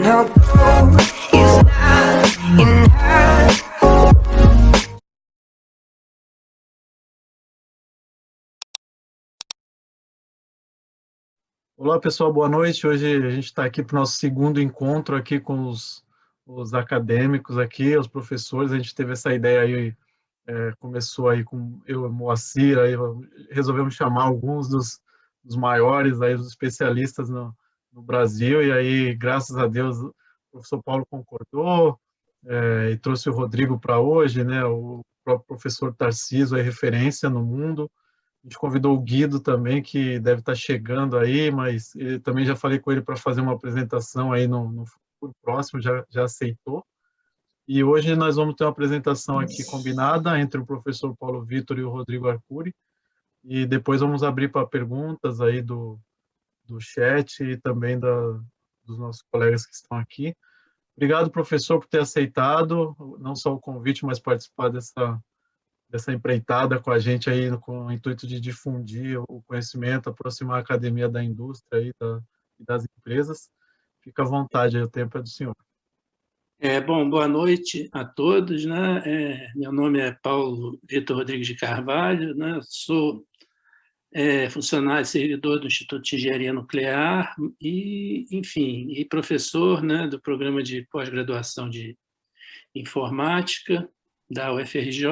No truth is not in her. Olá, pessoal, boa noite. Hoje a gente está aqui para o nosso segundo encontro aqui com os acadêmicos aqui, os professores. A gente teve essa ideia aí, começou aí com eu e o Moacir, aí resolvemos chamar alguns dos maiores, aí, dos especialistas no Brasil, e aí, graças a Deus, o professor Paulo concordou, e trouxe o Rodrigo para hoje, né, o próprio professor Tarcísio é referência no mundo. A gente convidou o Guido também, que deve estar chegando aí, mas também já falei com ele para fazer uma apresentação aí no futuro próximo, já aceitou. E hoje nós vamos ter uma apresentação aqui combinada entre o professor Paulo Vitor e o Rodrigo Arcuri, e depois vamos abrir para perguntas aí do chat e também dos nossos colegas que estão aqui. Obrigado, professor, por ter aceitado, não só o convite, mas participar dessa empreitada com a gente aí, com o intuito de difundir o conhecimento, aproximar a academia da indústria aí, e das empresas. Fica à vontade, aí, o tempo é do senhor. Bom, boa noite a todos, né? Meu nome é Paulo Vitor Rodrigues de Carvalho, né? Sou funcionário e servidor do Instituto de Engenharia Nuclear e, enfim, e professor, né, do programa de pós-graduação de Informática da UFRJ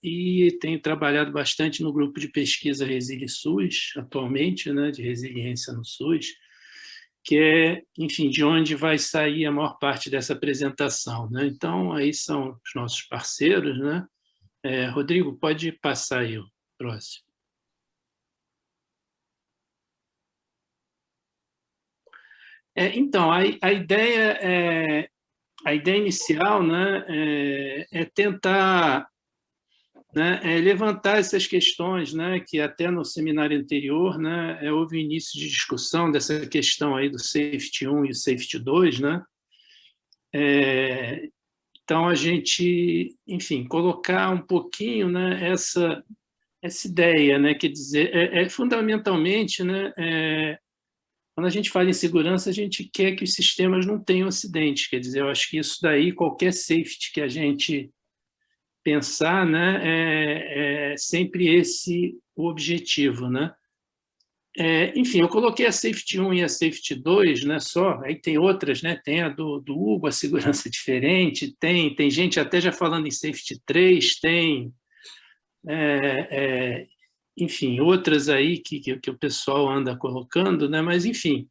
e tenho trabalhado bastante no grupo de pesquisa ResiliSUS, atualmente, né, de resiliência no SUS, que é, enfim, de onde vai sair a maior parte dessa apresentação, né? Então, aí são os nossos parceiros, né? Rodrigo, pode passar aí o próximo. Então, a ideia inicial, né, é tentar, né, levantar essas questões, né, que até no seminário anterior, né, houve início de discussão dessa questão aí do Safety 1 e o Safety 2, né? Então, a gente, enfim, colocar um pouquinho, né, essa ideia, né, quer dizer, fundamentalmente, né, quando a gente fala em segurança, a gente quer que os sistemas não tenham acidente, quer dizer, eu acho que isso daí, qualquer safety que a gente pensar, né, é sempre esse o objetivo, né? Enfim, eu coloquei a Safety 1 e a Safety 2, né, só, aí tem outras, né, tem a do Hugo, a segurança diferente, tem gente até já falando em Safety 3, tem, enfim, outras aí que o pessoal anda colocando, né, mas, enfim,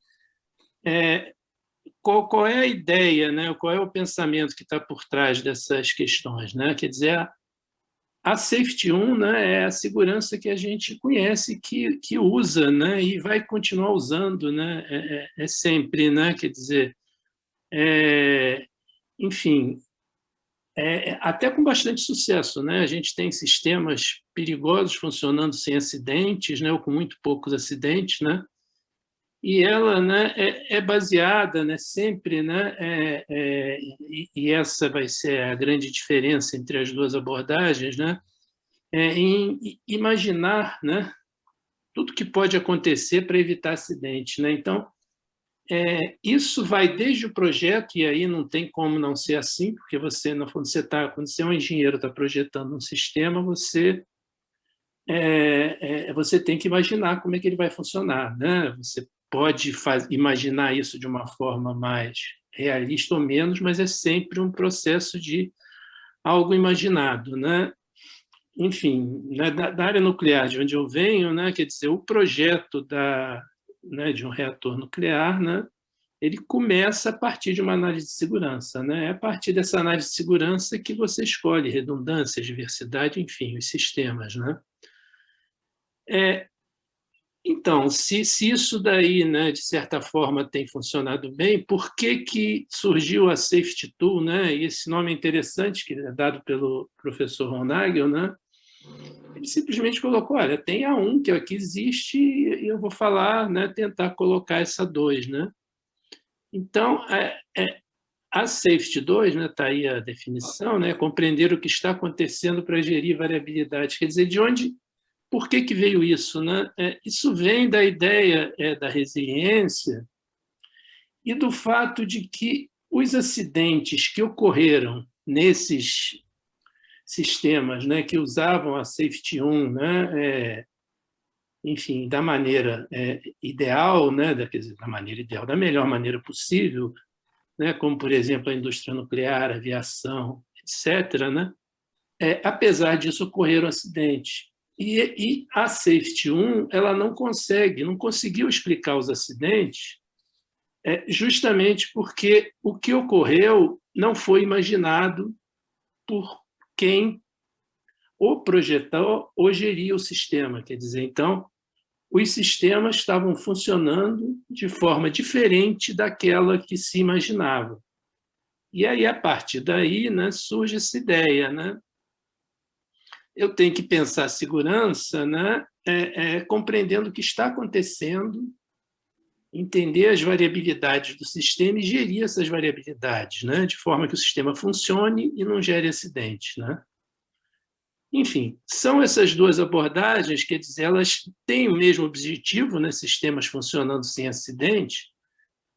qual é a ideia, né, qual é o pensamento que está por trás dessas questões, né? Quer dizer, a Safety 1, né, é a segurança que a gente conhece, que usa, né, e vai continuar usando, né, sempre, né, quer dizer, enfim, até com bastante sucesso, né, a gente tem sistemas perigosos funcionando sem acidentes, né, ou com muito poucos acidentes, né, e ela, né, é baseada, né, sempre, né, e essa vai ser a grande diferença entre as duas abordagens, né, em imaginar, né, tudo que pode acontecer para evitar acidente, né? Então, isso vai desde o projeto, e aí não tem como não ser assim, porque você, no fundo, quando você é um engenheiro, está projetando um sistema, você tem que imaginar como é que ele vai funcionar, né? Você pode imaginar isso de uma forma mais realista ou menos, mas é sempre um processo de algo imaginado, né? Enfim, né, da área nuclear de onde eu venho, né, quer dizer, o projeto né, de um reator nuclear, né, ele começa a partir de uma análise de segurança, né? É a partir dessa análise de segurança que você escolhe redundância, diversidade, enfim, os sistemas, né? Então, se isso daí, né, de certa forma, tem funcionado bem, por que surgiu a Safety Tool, né? E esse nome é interessante, que é dado pelo professor Ron Nagel, né? Ele simplesmente colocou, olha, tem a 1 que aqui existe e eu vou falar, né, tentar colocar essa 2, né? Então, a Safety 2, né, está aí a definição, né, compreender o que está acontecendo para gerir variabilidade. Quer dizer, por que veio isso, né? Isso vem da ideia da resiliência e do fato de que os acidentes que ocorreram nesses sistemas, né, que usavam a Safety 1, né, enfim, da maneira ideal, né, da maneira ideal, da melhor maneira possível, né, como, por exemplo, a indústria nuclear, a aviação, etc., né, apesar disso, ocorreram acidentes. E a Safety 1 ela não conseguiu explicar os acidentes, justamente porque o que ocorreu não foi imaginado por quem ou projetou ou geria o sistema. Quer dizer, então, os sistemas estavam funcionando de forma diferente daquela que se imaginava. E aí, a partir daí, né, surge essa ideia, né? Eu tenho que pensar a segurança, né, compreendendo o que está acontecendo, entender as variabilidades do sistema e gerir essas variabilidades, né, de forma que o sistema funcione e não gere acidentes, né? Enfim, são essas duas abordagens, quer dizer, elas têm o mesmo objetivo, né, sistemas funcionando sem acidente,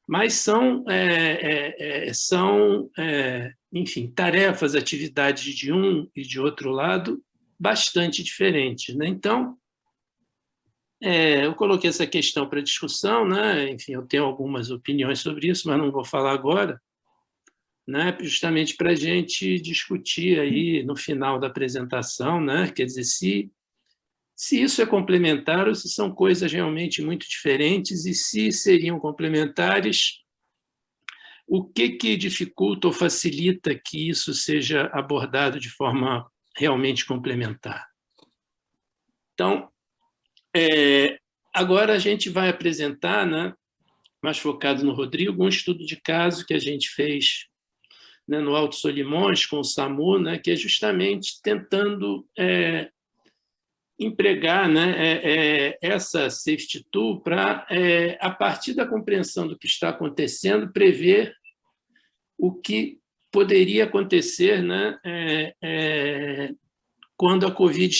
mas enfim, tarefas, atividades de um e de outro lado bastante diferentes, né? Então, eu coloquei essa questão para discussão, né? Enfim, eu tenho algumas opiniões sobre isso, mas não vou falar agora, né? Justamente para a gente discutir aí no final da apresentação, né? Quer dizer, se isso é complementar ou se são coisas realmente muito diferentes e se seriam complementares, o que dificulta ou facilita que isso seja abordado de forma realmente complementar. Então, agora a gente vai apresentar, né, mais focado no Rodrigo, um estudo de caso que a gente fez, né, no Alto Solimões com o SAMU, né, que é justamente tentando empregar, né, essa safety tool para, a partir da compreensão do que está acontecendo, prever o que poderia acontecer, né, quando a Covid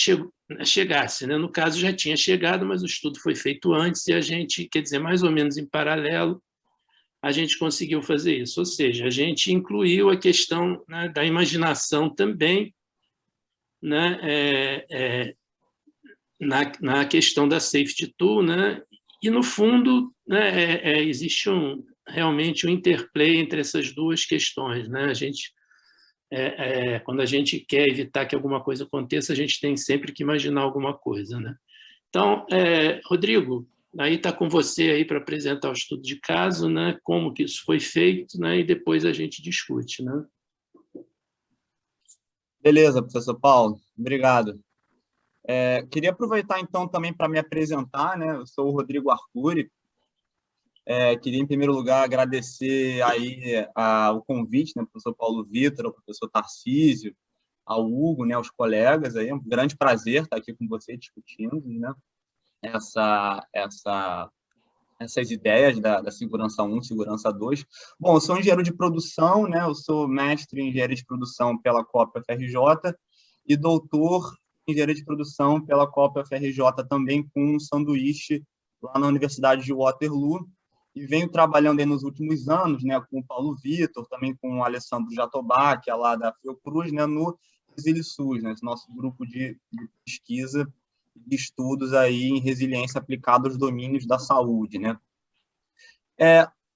chegasse, né? No caso, já tinha chegado, mas o estudo foi feito antes e a gente, quer dizer, mais ou menos em paralelo, a gente conseguiu fazer isso. Ou seja, a gente incluiu a questão, né, da imaginação também, né, na questão da safety tool, né? E, no fundo, né, existe realmente um interplay entre essas duas questões, né? A gente, quando a gente quer evitar que alguma coisa aconteça, a gente tem sempre que imaginar alguma coisa, né? Então, Rodrigo, aí está com você aí para apresentar o estudo de caso, né? Como que isso foi feito, né? E depois a gente discute, né? Beleza, professor Paulo, obrigado. Queria aproveitar, então, também para me apresentar, né? Eu sou o Rodrigo Arcuri. Queria, em primeiro lugar, agradecer aí o convite, né, ao professor Paulo Vitor, ao professor Tarcísio, ao Hugo, né, aos colegas. Aí. É um grande prazer estar aqui com você discutindo, né, essas ideias da Segurança 1, Segurança 2. Bom, eu sou engenheiro de produção, né, eu sou mestre em engenharia de produção pela COP-UFRJ e doutor em engenharia de produção pela COP-UFRJ também com um sanduíche lá na Universidade de Waterloo. E venho trabalhando aí nos últimos anos, né, com o Paulo Vitor, também com o Alessandro Jatobá, que é lá da Fiocruz, né, no ResiliSUS, né, esse nosso grupo de pesquisa e estudos aí em resiliência aplicada aos domínios da saúde, né.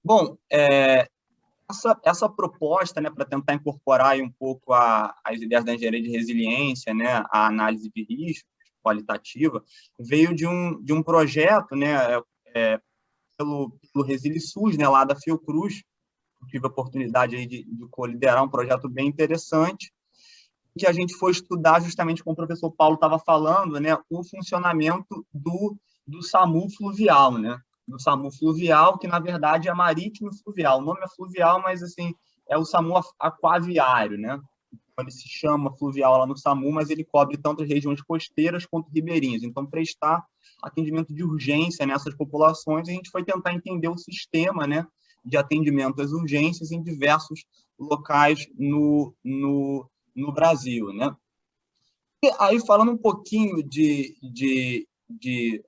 Bom, essa proposta, né, para tentar incorporar aí um pouco as ideias da engenharia de resiliência, né, a análise de risco qualitativa, veio de um projeto, né, pelo ResiliSUS, né, lá da Fiocruz. Eu tive a oportunidade aí de co-liderar um projeto bem interessante, que a gente foi estudar justamente como o professor Paulo estava falando, né, o funcionamento do SAMU fluvial, né, do SAMU fluvial, que na verdade é marítimo e fluvial. O nome é fluvial, mas assim é o SAMU aquaviário, né? Ele se chama fluvial lá no SAMU, mas ele cobre tanto as regiões costeiras quanto ribeirinhas. Então, prestar atendimento de urgência nessas populações, a gente foi tentar entender o sistema, né, de atendimento às urgências em diversos locais no Brasil, né? E aí, falando um pouquinho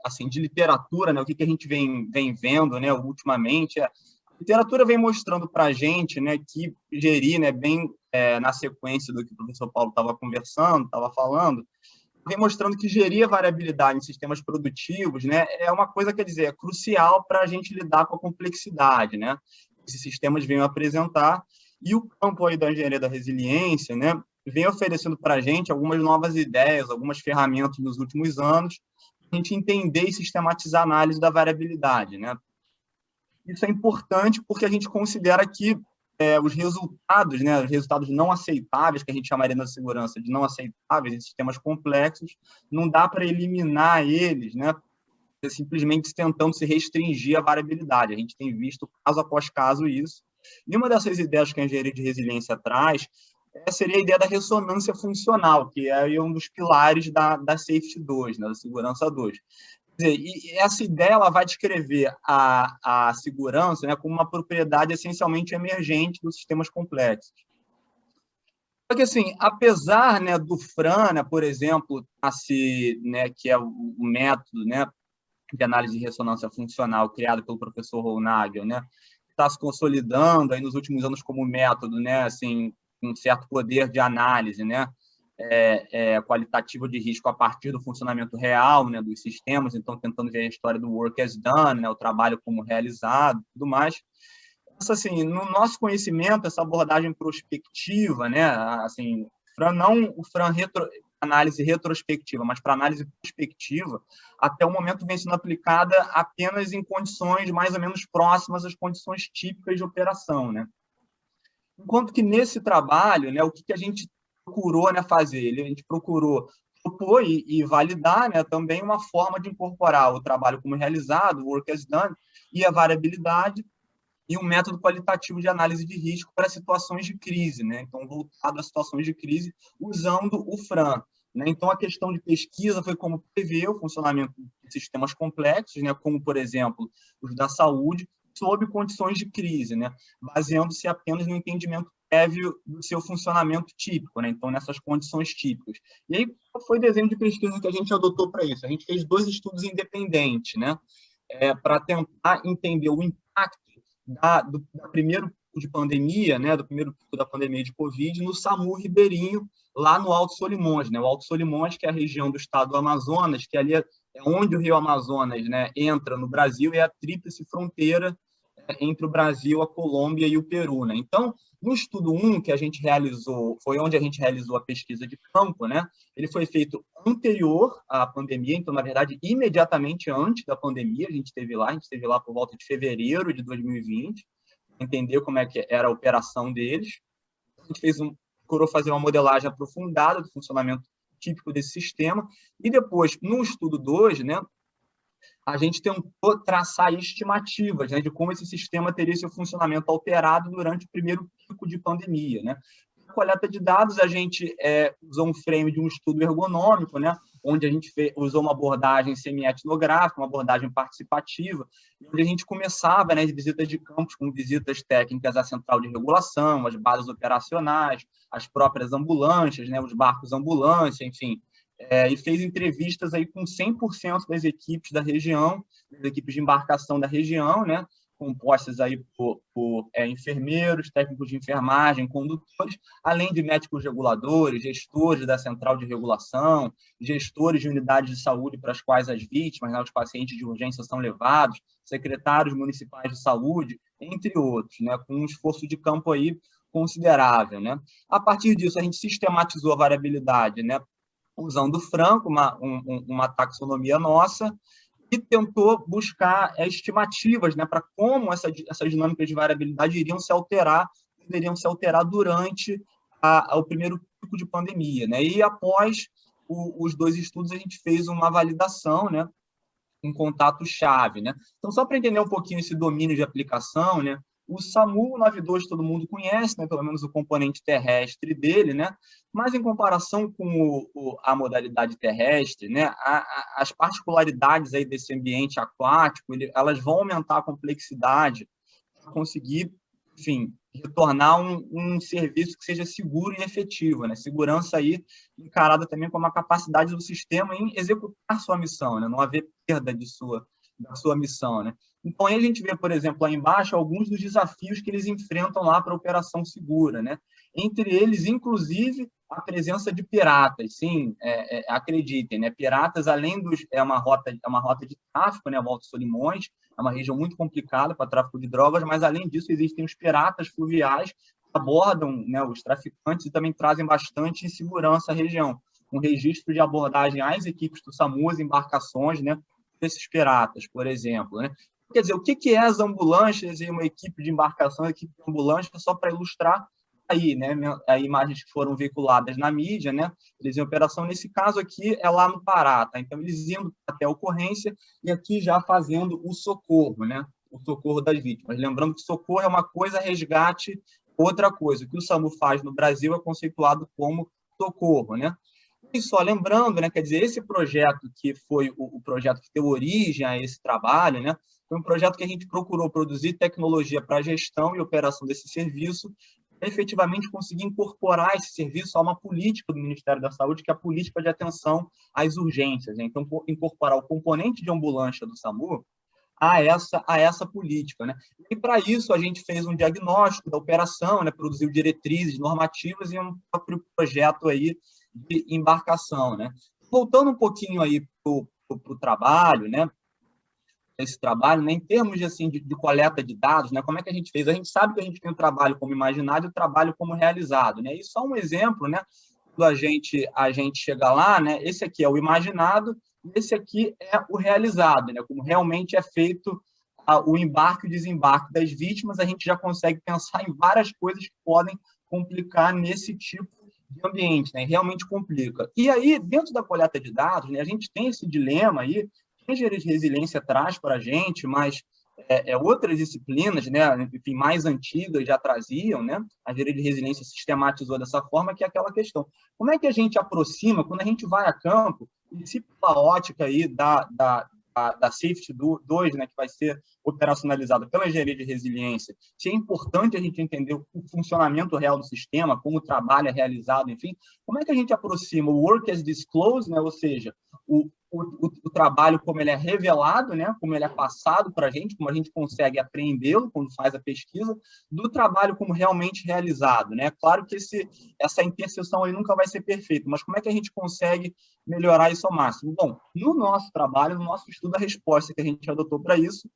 assim, de literatura, né, o que a gente vem vendo, né, ultimamente, literatura vem mostrando para a gente, né, que gerir, né, bem na sequência do que o professor Paulo estava conversando, estava falando, vem mostrando que gerir a variabilidade em sistemas produtivos, né, é uma coisa, quer dizer, é crucial para a gente lidar com a complexidade, né, que esses sistemas vêm apresentar, e o campo aí da engenharia da resiliência, né, vem oferecendo para a gente algumas novas ideias, algumas ferramentas nos últimos anos, para a gente entender e sistematizar a análise da variabilidade, né. Isso é importante porque a gente considera que os resultados, né, os resultados não aceitáveis, que a gente chamaria na segurança de não aceitáveis em sistemas complexos, não dá para eliminar eles, né, simplesmente tentando se restringir à variabilidade. A gente tem visto caso após caso isso. E uma dessas ideias que a engenharia de resiliência traz seria a ideia da ressonância funcional, que é um dos pilares da Safety 2, né, da segurança 2. E essa ideia ela vai descrever a segurança, né, como uma propriedade essencialmente emergente dos sistemas complexos. Só que, assim, apesar, né, do FRAN, né, por exemplo, né, que é o método, né, de análise de ressonância funcional criado pelo professor Rohnagel, né, está se consolidando aí nos últimos anos como método, né, assim, um certo poder de análise, né, qualitativo de risco a partir do funcionamento real, né, dos sistemas, então tentando ver a história do work as done, né, o trabalho como realizado, tudo mais. Isso, assim, no nosso conhecimento, essa abordagem prospectiva, né, assim, não o FRAN análise retrospectiva, mas para análise prospectiva, até o momento vem sendo aplicada apenas em condições mais ou menos próximas às condições típicas de operação, né? Enquanto que nesse trabalho, né, o que a gente procurou, né, fazer? A gente procurou propor e validar, né, também uma forma de incorporar o trabalho como realizado, o work as done, e a variabilidade, e um método qualitativo de análise de risco para situações de crise, né? Então, voltado a situações de crise, usando o FRAN. Né? Então, a questão de pesquisa foi como prever o funcionamento de sistemas complexos, né, como, por exemplo, os da saúde, sob condições de crise, né, baseando-se apenas no entendimento prévio do seu funcionamento típico, né, então nessas condições típicas. E aí, qual foi o desenho de pesquisa que a gente adotou para isso? A gente fez 2 estudos independentes, né, para tentar entender o impacto do primeiro pico de pandemia, né, do primeiro pico da pandemia de Covid, no SAMU Ribeirinho, lá no Alto Solimões, né, o Alto Solimões, que é a região do estado do Amazonas, que ali é onde o Rio Amazonas, né, entra no Brasil, e é a tríplice fronteira entre o Brasil, a Colômbia e o Peru, né? Então, no estudo 1 que a gente realizou, foi onde a gente realizou a pesquisa de campo, né? Ele foi feito anterior à pandemia, então, na verdade, imediatamente antes da pandemia, a gente esteve lá por volta de fevereiro de 2020, entender como é que era a operação deles. A gente procurou fazer uma modelagem aprofundada do funcionamento típico desse sistema, e depois, no estudo 2, né, a gente tentou traçar estimativas, né, de como esse sistema teria seu funcionamento alterado durante o primeiro pico de pandemia, né. Na coleta de dados, a gente usou um frame de um estudo ergonômico, né, onde a gente usou uma abordagem semi-etnográfica, uma abordagem participativa, onde a gente começava, né, as visitas de campos com visitas técnicas à central de regulação, às bases operacionais, as próprias ambulâncias, né, os barcos ambulância, enfim, e fez entrevistas aí com 100% das equipes da região, das equipes de embarcação da região, né, compostas aí por enfermeiros, técnicos de enfermagem, condutores, além de médicos reguladores, gestores da central de regulação, gestores de unidades de saúde para as quais as vítimas, né, os pacientes de urgência são levados, secretários municipais de saúde, entre outros, né, com um esforço de campo aí considerável, né. A partir disso, a gente sistematizou a variabilidade, né, usando o FRAN, uma taxonomia nossa, e tentou buscar estimativas, né, para como essas dinâmicas de variabilidade poderiam se alterar durante o primeiro pico de pandemia, né? E após os 2 estudos, a gente fez uma validação, né, um contato-chave, né? Então, só para entender um pouquinho esse domínio de aplicação, né, o SAMU 92 todo mundo conhece, né, pelo menos o componente terrestre dele, né, mas em comparação com a modalidade terrestre, né, as particularidades aí desse ambiente aquático, elas vão aumentar a complexidade para conseguir, enfim, retornar um serviço que seja seguro e efetivo, né? Segurança aí encarada também como a capacidade do sistema em executar sua missão, né? Não haver perda da sua missão, né? Então, aí a gente vê, por exemplo, lá embaixo, alguns dos desafios que eles enfrentam lá para a operação segura, né? Entre eles, inclusive, a presença de piratas. Sim, acreditem, né? Piratas, além dos... É uma rota de tráfico, né? Alto Solimões, é uma região muito complicada para tráfico de drogas, mas, além disso, existem os piratas fluviais que abordam, né, os traficantes e também trazem bastante insegurança à região. Um registro de abordagem às equipes do SAMU, as embarcações, né, desses piratas, por exemplo, né? Quer dizer, o que é as ambulâncias e uma equipe de embarcação, uma equipe de ambulância, só para ilustrar aí, né, as imagens que foram veiculadas na mídia, né, eles em operação, nesse caso aqui, é lá no Pará, tá? Então, eles indo até a ocorrência e aqui já fazendo o socorro, né, o socorro das vítimas. Lembrando que socorro é uma coisa, resgate outra coisa. O que o SAMU faz no Brasil é conceituado como socorro, né? E só lembrando, né, quer dizer, esse projeto que foi o projeto que deu origem a esse trabalho, né, foi um projeto que a gente procurou produzir tecnologia para a gestão e operação desse serviço, para efetivamente conseguir incorporar esse serviço a uma política do Ministério da Saúde, que é a política de atenção às urgências, né? Então, incorporar o componente de ambulância do SAMU a essa política, né? E para isso a gente fez um diagnóstico da operação, né? Produziu diretrizes normativas e um próprio projeto aí de embarcação, né? Voltando um pouquinho aí para o trabalho, né? Esse trabalho, né? Em termos de, assim, de coleta de dados, né? Como é que a gente fez? A gente sabe que a gente tem o trabalho como imaginado e o trabalho como realizado, né? E só um exemplo, né? Quando a gente chega lá, né? Esse aqui é o imaginado, esse aqui é o realizado, né? Como realmente é feito o embarque e o desembarque das vítimas, a gente já consegue pensar em várias coisas que podem complicar nesse tipo de ambiente, né? Realmente complica. E aí, dentro da coleta de dados, né, a gente tem esse dilema aí, que a engenharia de resiliência traz para a gente, mas outras disciplinas, né, enfim, mais antigas já traziam, né? A engenharia de resiliência sistematizou dessa forma, que é aquela questão. Como é que a gente aproxima, quando a gente vai a campo, e se pela ótica aí da Safety 2, né, que vai ser operacionalizada pela engenharia de resiliência, se é importante a gente entender o funcionamento real do sistema, como o trabalho é realizado, enfim, como é que a gente aproxima o work as disclosed, né, ou seja, o trabalho como ele é revelado, né, como ele é passado para a gente, como a gente consegue apreendê-lo quando faz a pesquisa, do trabalho como realmente realizado, né? Claro que essa interseção aí nunca vai ser perfeita, mas como é que a gente consegue melhorar isso ao máximo? Bom, no nosso trabalho, no nosso estudo, a resposta que a gente adotou para isso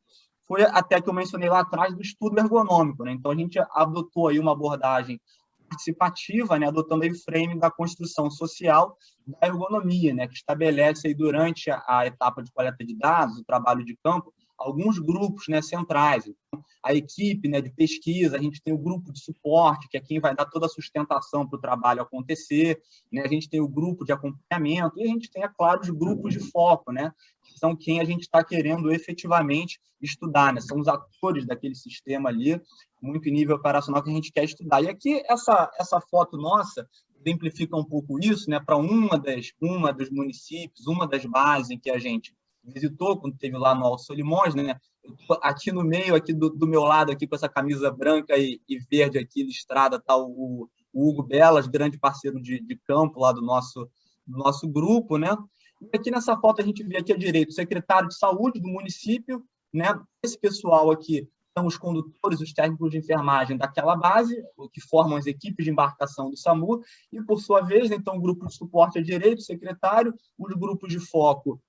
foi até que eu mencionei lá atrás do estudo ergonômico, né? Então, a gente adotou aí uma abordagem participativa, né, adotando aí o frame da construção social da ergonomia, né, que estabelece aí durante a etapa de coleta de dados, o trabalho de campo, alguns grupos, né, centrais. Então, a equipe, né, de pesquisa, a gente tem o grupo de suporte, que é quem vai dar toda a sustentação para o trabalho acontecer, né, a gente tem o grupo de acompanhamento e a gente tem, é claro, os grupos de foco, né, que são quem a gente está querendo efetivamente estudar, né, são os atores daquele sistema ali, muito em nível operacional que a gente quer estudar. E aqui, essa foto nossa exemplifica um pouco isso, né, para uma dos municípios, uma das bases em que a gente visitou, quando esteve lá no Alto Solimões, né? Eu tô aqui no meio, aqui do meu lado, aqui com essa camisa branca e verde aqui listrada, tá o Hugo Belas, grande parceiro de campo lá do nosso grupo, né? E aqui nessa foto a gente vê aqui à direita o secretário de saúde do município, né? Esse pessoal aqui são os condutores, os técnicos de enfermagem daquela base, que formam as equipes de embarcação do SAMU, e, por sua vez, então, o grupo de suporte à direita, o secretário, os grupos de foco,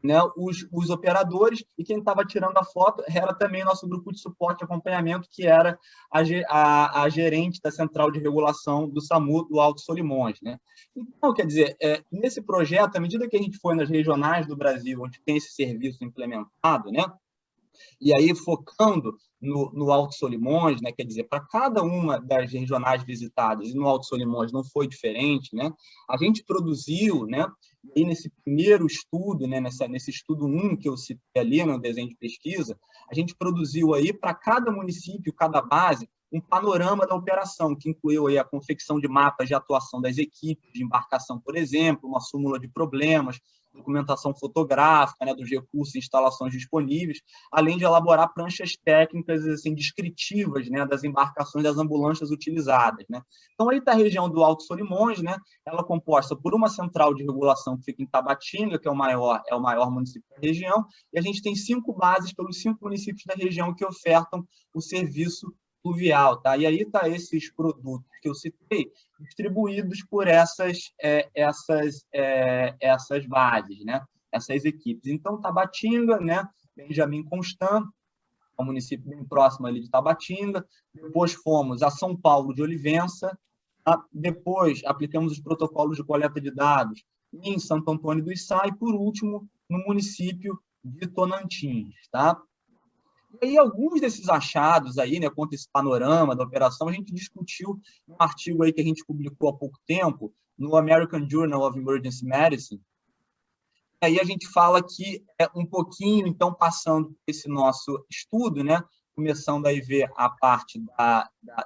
né, os operadores, e quem estava tirando a foto era também nosso grupo de suporte e acompanhamento, que era a gerente da Central de Regulação do SAMU do Alto Solimões, né? Então, quer dizer, nesse projeto, à medida que a gente foi nas regionais do Brasil, onde tem esse serviço implementado, né, e aí focando no Alto Solimões, né, quer dizer, para cada uma das regionais visitadas, e no Alto Solimões não foi diferente, né, a gente produziu, né, e nesse primeiro estudo, né, nesse estudo 1 que eu citei ali no desenho de pesquisa, a gente produziu aí para cada município, cada base, um panorama da operação, que incluiu aí a confecção de mapas de atuação das equipes de embarcação, por exemplo, uma súmula de problemas, documentação fotográfica, né, dos recursos e instalações disponíveis, além de elaborar pranchas técnicas assim, descritivas, né, das embarcações das ambulâncias utilizadas, né. Então, aí está a região do Alto Solimões, né, ela é composta por uma central de regulação que fica em Tabatinga, que é o maior município da região, e a gente tem 5 bases pelos 5 municípios da região que ofertam o serviço fluvial, tá? E aí tá esses produtos que eu citei distribuídos por essas bases, né? Essas equipes. Então, Tabatinga, né? Benjamin Constant, um município bem próximo ali de Tabatinga. Depois fomos a São Paulo de Olivença. Depois aplicamos os protocolos de coleta de dados em Santo Antônio do Içá e, por último, no município de Tonantins, tá? E aí, alguns desses achados aí, né, contra esse panorama da operação, a gente discutiu num artigo aí que a gente publicou há pouco tempo, no American Journal of Emergency Medicine. Aí a gente fala que um pouquinho, então, passando esse nosso estudo, né, começando a ver a parte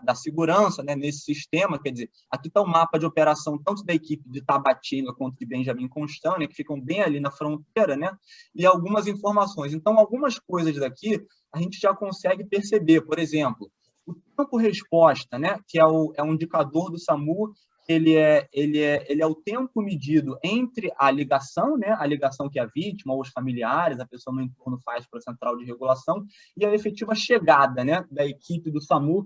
da segurança, né, nesse sistema, quer dizer, aqui está o mapa de operação tanto da equipe de Tabatinga quanto de Benjamin Constant, né, que ficam bem ali na fronteira, né, e algumas informações. Então, algumas coisas daqui a gente já consegue perceber, por exemplo, o tempo-resposta, né, que é um indicador do SAMU, ele é o tempo medido entre a ligação, né, a ligação que a vítima ou os familiares, a pessoa no entorno faz para a central de regulação, e a efetiva chegada, né, da equipe do SAMU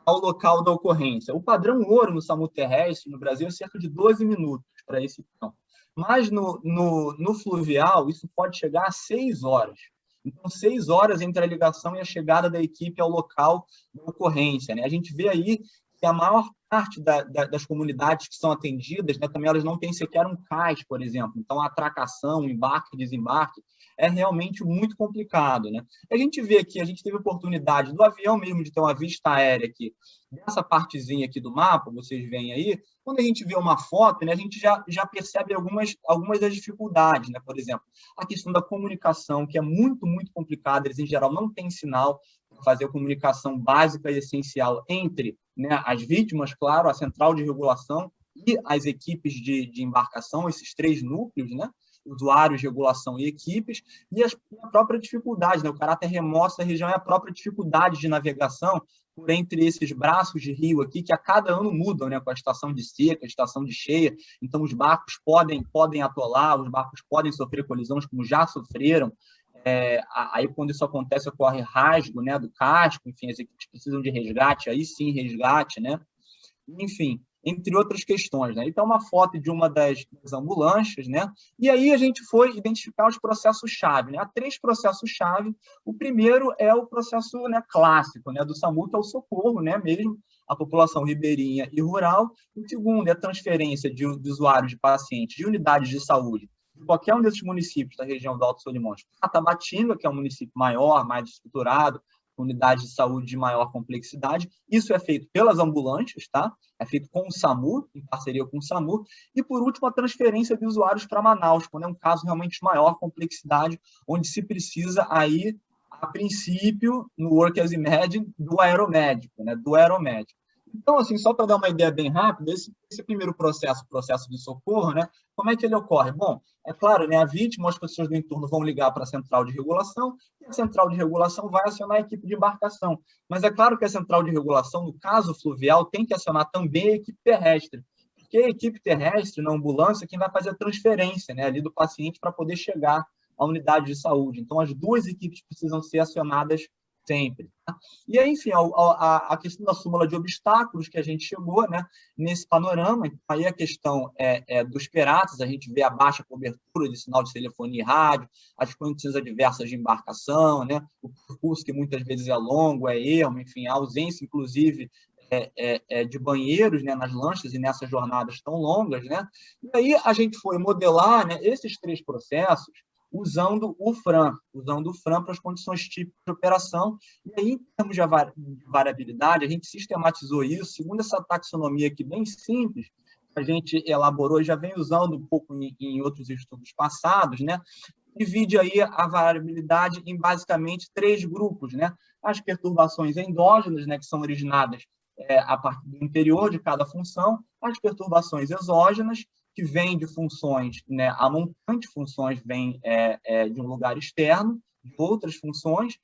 ao local da ocorrência. O padrão ouro no SAMU terrestre no Brasil é cerca de 12 minutos para esse tempo. Mas no fluvial, isso pode chegar a 6 horas. Então, 6 horas entre a ligação e a chegada da equipe ao local da ocorrência, né? A gente vê aí que a maior parte das comunidades que são atendidas, né, também elas não têm sequer um cais, por exemplo. Então, a atracação, embarque e desembarque é realmente muito complicado, né? A gente vê aqui, a gente teve a oportunidade do avião mesmo de ter uma vista aérea aqui, dessa partezinha aqui do mapa, vocês veem aí, quando a gente vê uma foto, né, a gente já percebe algumas das dificuldades, né? Por exemplo, a questão da comunicação, que é muito, muito complicada, eles em geral não têm sinal para fazer a comunicação básica e essencial entre, né, as vítimas, claro, a central de regulação e as equipes de embarcação, esses 3 núcleos, né? Usuários, regulação e equipes, e a própria dificuldade, né? O caráter remoto da região é a própria dificuldade de navegação por entre esses braços de rio aqui, que a cada ano mudam, né? Com a estação de seca, a estação de cheia, então os barcos podem atolar, os barcos podem sofrer colisões, como já sofreram. Aí, quando isso acontece, ocorre rasgo, né, do casco, enfim, as equipes precisam de resgate, aí sim, resgate, né? Enfim, entre outras questões, né? Então, uma foto de uma das ambulâncias, né? E aí a gente foi identificar os processos-chave, né? Há 3 processos-chave. O primeiro é o processo, né, clássico, né, do SAMU, que é o socorro, né, mesmo a população ribeirinha e rural. O segundo é a transferência de usuários, de pacientes, de unidades de saúde, de qualquer um desses municípios da região do Alto Solimões, a Tabatinga, que é um município maior, mais estruturado, unidade de saúde de maior complexidade. Isso é feito pelas ambulâncias, tá? É feito com o SAMU, em parceria com o SAMU. E, por último, a transferência de usuários para Manaus, quando é um caso realmente de maior complexidade, onde se precisa aí, a princípio, no Work as Imagine, do aeromédico, né? Do aeromédico. Então, assim, só para dar uma ideia bem rápida, esse primeiro processo, o processo de socorro, né? Como é que ele ocorre? Bom, é claro, né, a vítima, as pessoas do entorno vão ligar para a central de regulação, e a central de regulação vai acionar a equipe de embarcação. Mas é claro que a central de regulação, no caso fluvial, tem que acionar também a equipe terrestre, porque a equipe terrestre, na ambulância, é quem vai fazer a transferência, né, ali do paciente para poder chegar à unidade de saúde. Então, as 2 equipes precisam ser acionadas sempre. Tá? E aí, enfim, a questão da súmula de obstáculos que a gente chegou, né, nesse panorama, aí a questão dos piratas, a gente vê a baixa cobertura de sinal de telefonia e rádio, as condições adversas de embarcação, né, o percurso que muitas vezes é longo, é ermo, enfim, a ausência, inclusive, de banheiros, né, nas lanchas e nessas jornadas tão longas, né, e aí a gente foi modelar, né, esses 3 processos usando o FRAM para as condições típicas de operação. E aí, em termos de variabilidade, a gente sistematizou isso, segundo essa taxonomia aqui bem simples, que a gente elaborou e já vem usando um pouco em outros estudos passados, né? Divide aí a variabilidade em basicamente 3 grupos, né? As perturbações endógenas, né, que são originadas a partir do interior de cada função, as perturbações exógenas que vem de funções, né, a montante de funções vem de um lugar externo, de outras funções,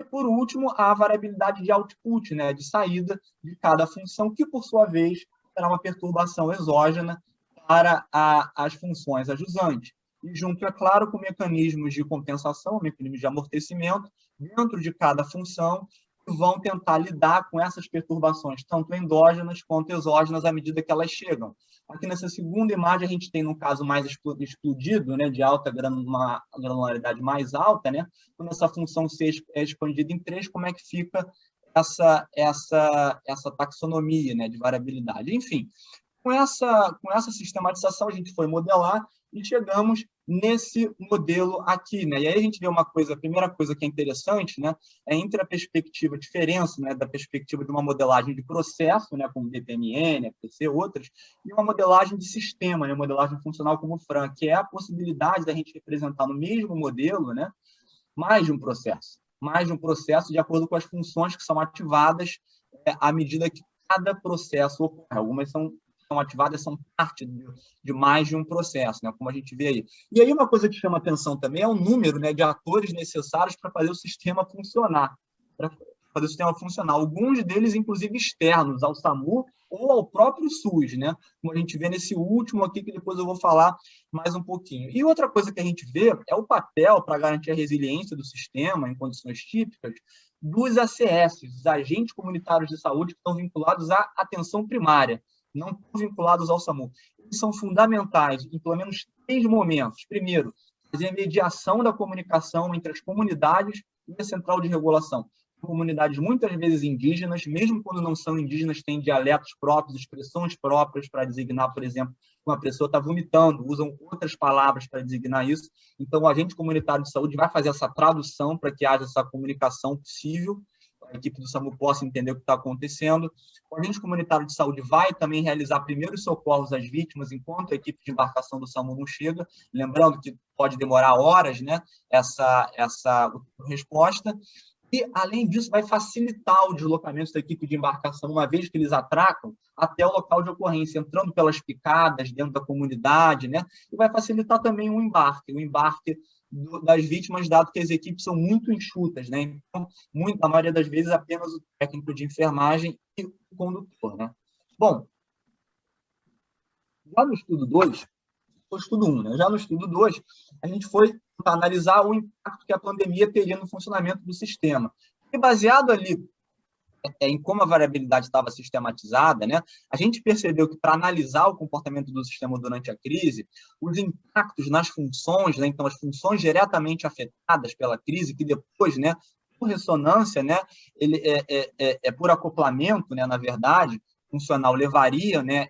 e, por último, a variabilidade de output, né, de saída de cada função, que, por sua vez, será uma perturbação exógena para as funções ajusantes. E junto, é claro, com mecanismos de compensação, mecanismos de amortecimento, dentro de cada função, que vão tentar lidar com essas perturbações, tanto endógenas quanto exógenas, à medida que elas chegam. Aqui nessa segunda imagem, a gente tem, no caso mais explodido, né, de alta granularidade mais alta, né, quando essa função C é expandida em 3, como é que fica essa taxonomia, né, de variabilidade. Enfim, com essa sistematização, a gente foi modelar e chegamos nesse modelo aqui, né? E aí a gente vê uma coisa, a primeira coisa que é interessante, né, é entre a perspectiva, a diferença, né, da perspectiva de uma modelagem de processo, né, como DPMN, FPC, outras, e uma modelagem de sistema, né, modelagem funcional como o FRAN, que é a possibilidade da gente representar no mesmo modelo, né, mais de um processo de acordo com as funções que são ativadas à medida que cada processo ocorre. Algumas são ativadas, são parte de mais de um processo, né, como a gente vê aí. E aí uma coisa que chama atenção também é o número, né, de atores necessários para fazer o sistema funcionar. Alguns deles, inclusive, externos ao SAMU ou ao próprio SUS, né? Como a gente vê nesse último aqui, que depois eu vou falar mais um pouquinho. E outra coisa que a gente vê é o papel para garantir a resiliência do sistema em condições típicas dos ACS, os agentes comunitários de saúde, que estão vinculados à atenção primária, não estão vinculados ao SAMU. Eles são fundamentais em pelo menos 3 momentos. Primeiro, fazer a mediação da comunicação entre as comunidades e a central de regulação. Comunidades muitas vezes indígenas, mesmo quando não são indígenas, têm dialetos próprios, expressões próprias para designar, por exemplo, uma pessoa está vomitando, usam outras palavras para designar isso. Então, o agente comunitário de saúde vai fazer essa tradução para que haja essa comunicação possível, a equipe do SAMU possa entender o que está acontecendo. O agente comunitário de saúde vai também realizar primeiros socorros às vítimas enquanto a equipe de embarcação do SAMU não chega, lembrando que pode demorar horas, né, essa resposta. E, além disso, vai facilitar o deslocamento da equipe de embarcação, uma vez que eles atracam, até o local de ocorrência, entrando pelas picadas dentro da comunidade, né? E vai facilitar também o embarque das vítimas, dado que as equipes são muito enxutas, né? Então, a maioria das vezes, apenas o técnico de enfermagem e o condutor, né? Bom, já no estudo 2, o estudo 1, né? Já no estudo 2, a gente foi analisar o impacto que a pandemia teria no funcionamento do sistema. E baseado ali em como a variabilidade estava sistematizada, né, a gente percebeu que, para analisar o comportamento do sistema durante a crise, os impactos nas funções, né, então as funções diretamente afetadas pela crise, que depois, né, por ressonância, né, ele por acoplamento, né, na verdade, funcional, levaria, né,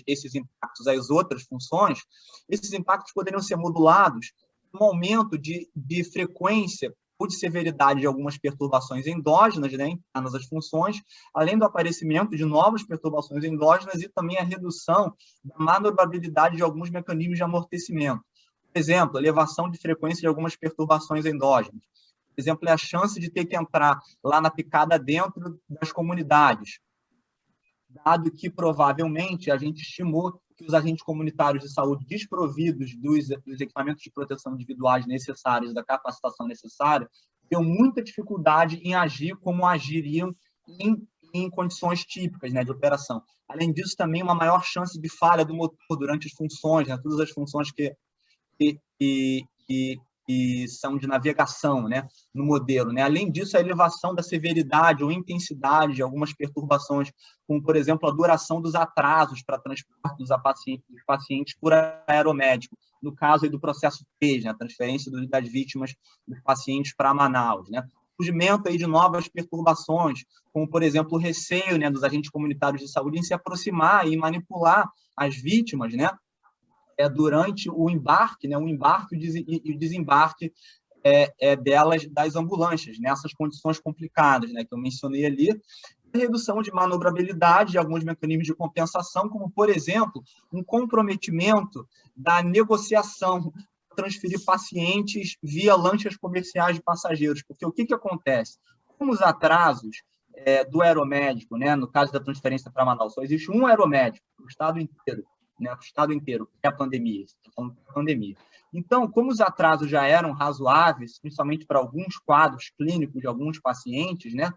esses impactos às outras funções, esses impactos poderiam ser modulados um aumento de frequência ou de severidade de algumas perturbações endógenas, né, internas às funções, além do aparecimento de novas perturbações endógenas e também a redução da manobrabilidade de alguns mecanismos de amortecimento. Por exemplo, elevação de frequência de algumas perturbações endógenas. Por exemplo, é a chance de ter que entrar lá na picada dentro das comunidades, dado que, provavelmente, a gente estimou que os agentes comunitários de saúde desprovidos dos equipamentos de proteção individuais necessários, da capacitação necessária, tinham muita dificuldade em agir como agiriam em condições típicas, né, de operação. Além disso, também uma maior chance de falha do motor durante as funções, né, todas as funções que são de navegação, né, no modelo, né? Além disso, a elevação da severidade ou intensidade de algumas perturbações, como, por exemplo, a duração dos atrasos para transporte dos pacientes por aeromédico, no caso aí do processo 3, né, a transferência das vítimas dos pacientes para Manaus, né? Surgimento aí de novas perturbações, como, por exemplo, o receio, né, dos agentes comunitários de saúde em se aproximar e manipular as vítimas, né, durante o embarque, né, e o desembarque delas das ambulâncias, nessas condições complicadas, né, que eu mencionei ali, a redução de manobrabilidade de alguns mecanismos de compensação, como, por exemplo, um comprometimento da negociação, transferir pacientes via lanchas comerciais de passageiros, porque o que acontece? Como os atrasos do aeromédico, né, no caso da transferência para Manaus, só existe um aeromédico no estado inteiro, né, para o estado inteiro, pré-pandemia. Então, como os atrasos já eram razoáveis, principalmente para alguns quadros clínicos de alguns pacientes, né,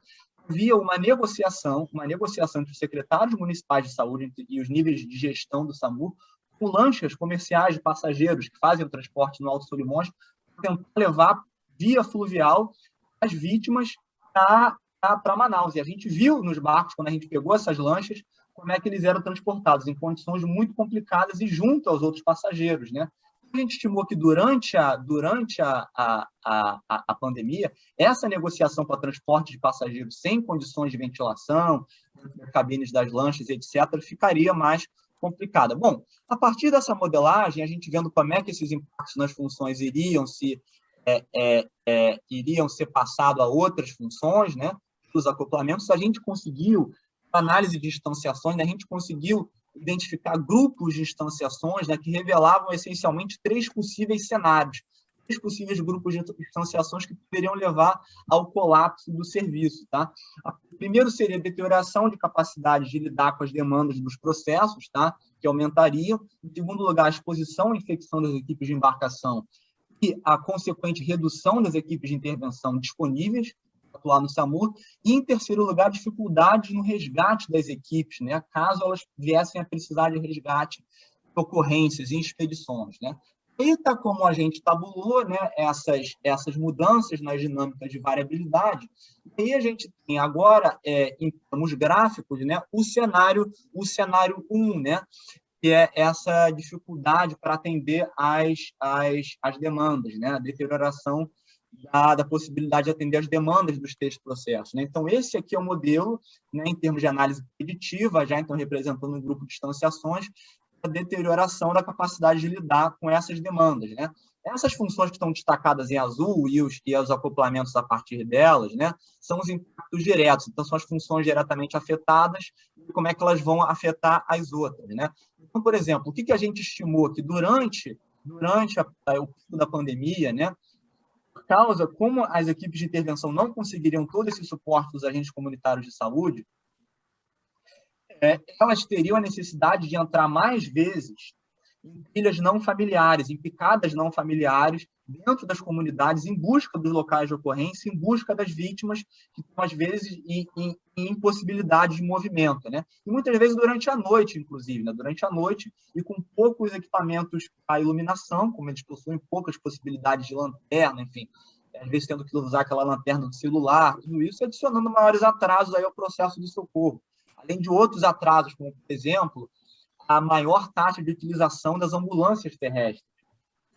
havia uma negociação entre os secretários municipais de saúde e os níveis de gestão do SAMU, com lanchas comerciais de passageiros que fazem o transporte no Alto Solimões, para tentar levar via fluvial as vítimas para Manaus. E a gente viu nos barcos, quando a gente pegou essas lanchas, como é que eles eram transportados, em condições muito complicadas e junto aos outros passageiros, né? A gente estimou que durante a pandemia, essa negociação para transporte de passageiros sem condições de ventilação, cabines das lanchas, etc., ficaria mais complicada. Bom, a partir dessa modelagem, a gente vendo como é que esses impactos nas funções iriam ser passados a outras funções, né, dos acoplamentos, a gente conseguiu, análise de distanciações, né, a gente conseguiu identificar grupos de distanciações, né, que revelavam essencialmente 3 possíveis cenários, 3 possíveis grupos de distanciações que poderiam levar ao colapso do serviço. Tá? O primeiro seria a deterioração de capacidade de lidar com as demandas dos processos, tá? Que aumentariam. Em segundo lugar, a exposição à infecção das equipes de embarcação e a consequente redução das equipes de intervenção disponíveis para atuar no SAMU. E, em terceiro lugar, dificuldades no resgate das equipes, né? Caso elas viessem a precisar de resgate, ocorrências e expedições, né? Eita, como a gente tabulou, né, essas mudanças nas dinâmicas de variabilidade, e aí a gente tem agora, em termos gráficos, né, o cenário 1, né, que é essa dificuldade para atender as demandas, né, a deterioração da possibilidade de atender as demandas dos 3 processos. Né? Então, esse aqui é o modelo, né, em termos de análise preditiva, já então representando um grupo de distanciações, a deterioração da capacidade de lidar com essas demandas, né? Essas funções que estão destacadas em azul e os acoplamentos a partir delas, né, são os impactos diretos. Então, são as funções diretamente afetadas e como é que elas vão afetar as outras, né? Então, por exemplo, o que a gente estimou que durante o pico da pandemia, né, por causa como as equipes de intervenção não conseguiriam todo esse suporte dos agentes comunitários de saúde, elas teriam a necessidade de entrar mais vezes em trilhas não familiares, em picadas não familiares, dentro das comunidades, em busca dos locais de ocorrência, em busca das vítimas que estão, às vezes, em impossibilidade de movimento, né? E muitas vezes durante a noite, inclusive, né? Durante a noite, e com poucos equipamentos para iluminação, como eles possuem poucas possibilidades de lanterna, enfim, às vezes tendo que usar aquela lanterna do celular, tudo isso adicionando maiores atrasos aí ao processo de socorro. Além de outros atrasos, como, por exemplo, a maior taxa de utilização das ambulâncias terrestres.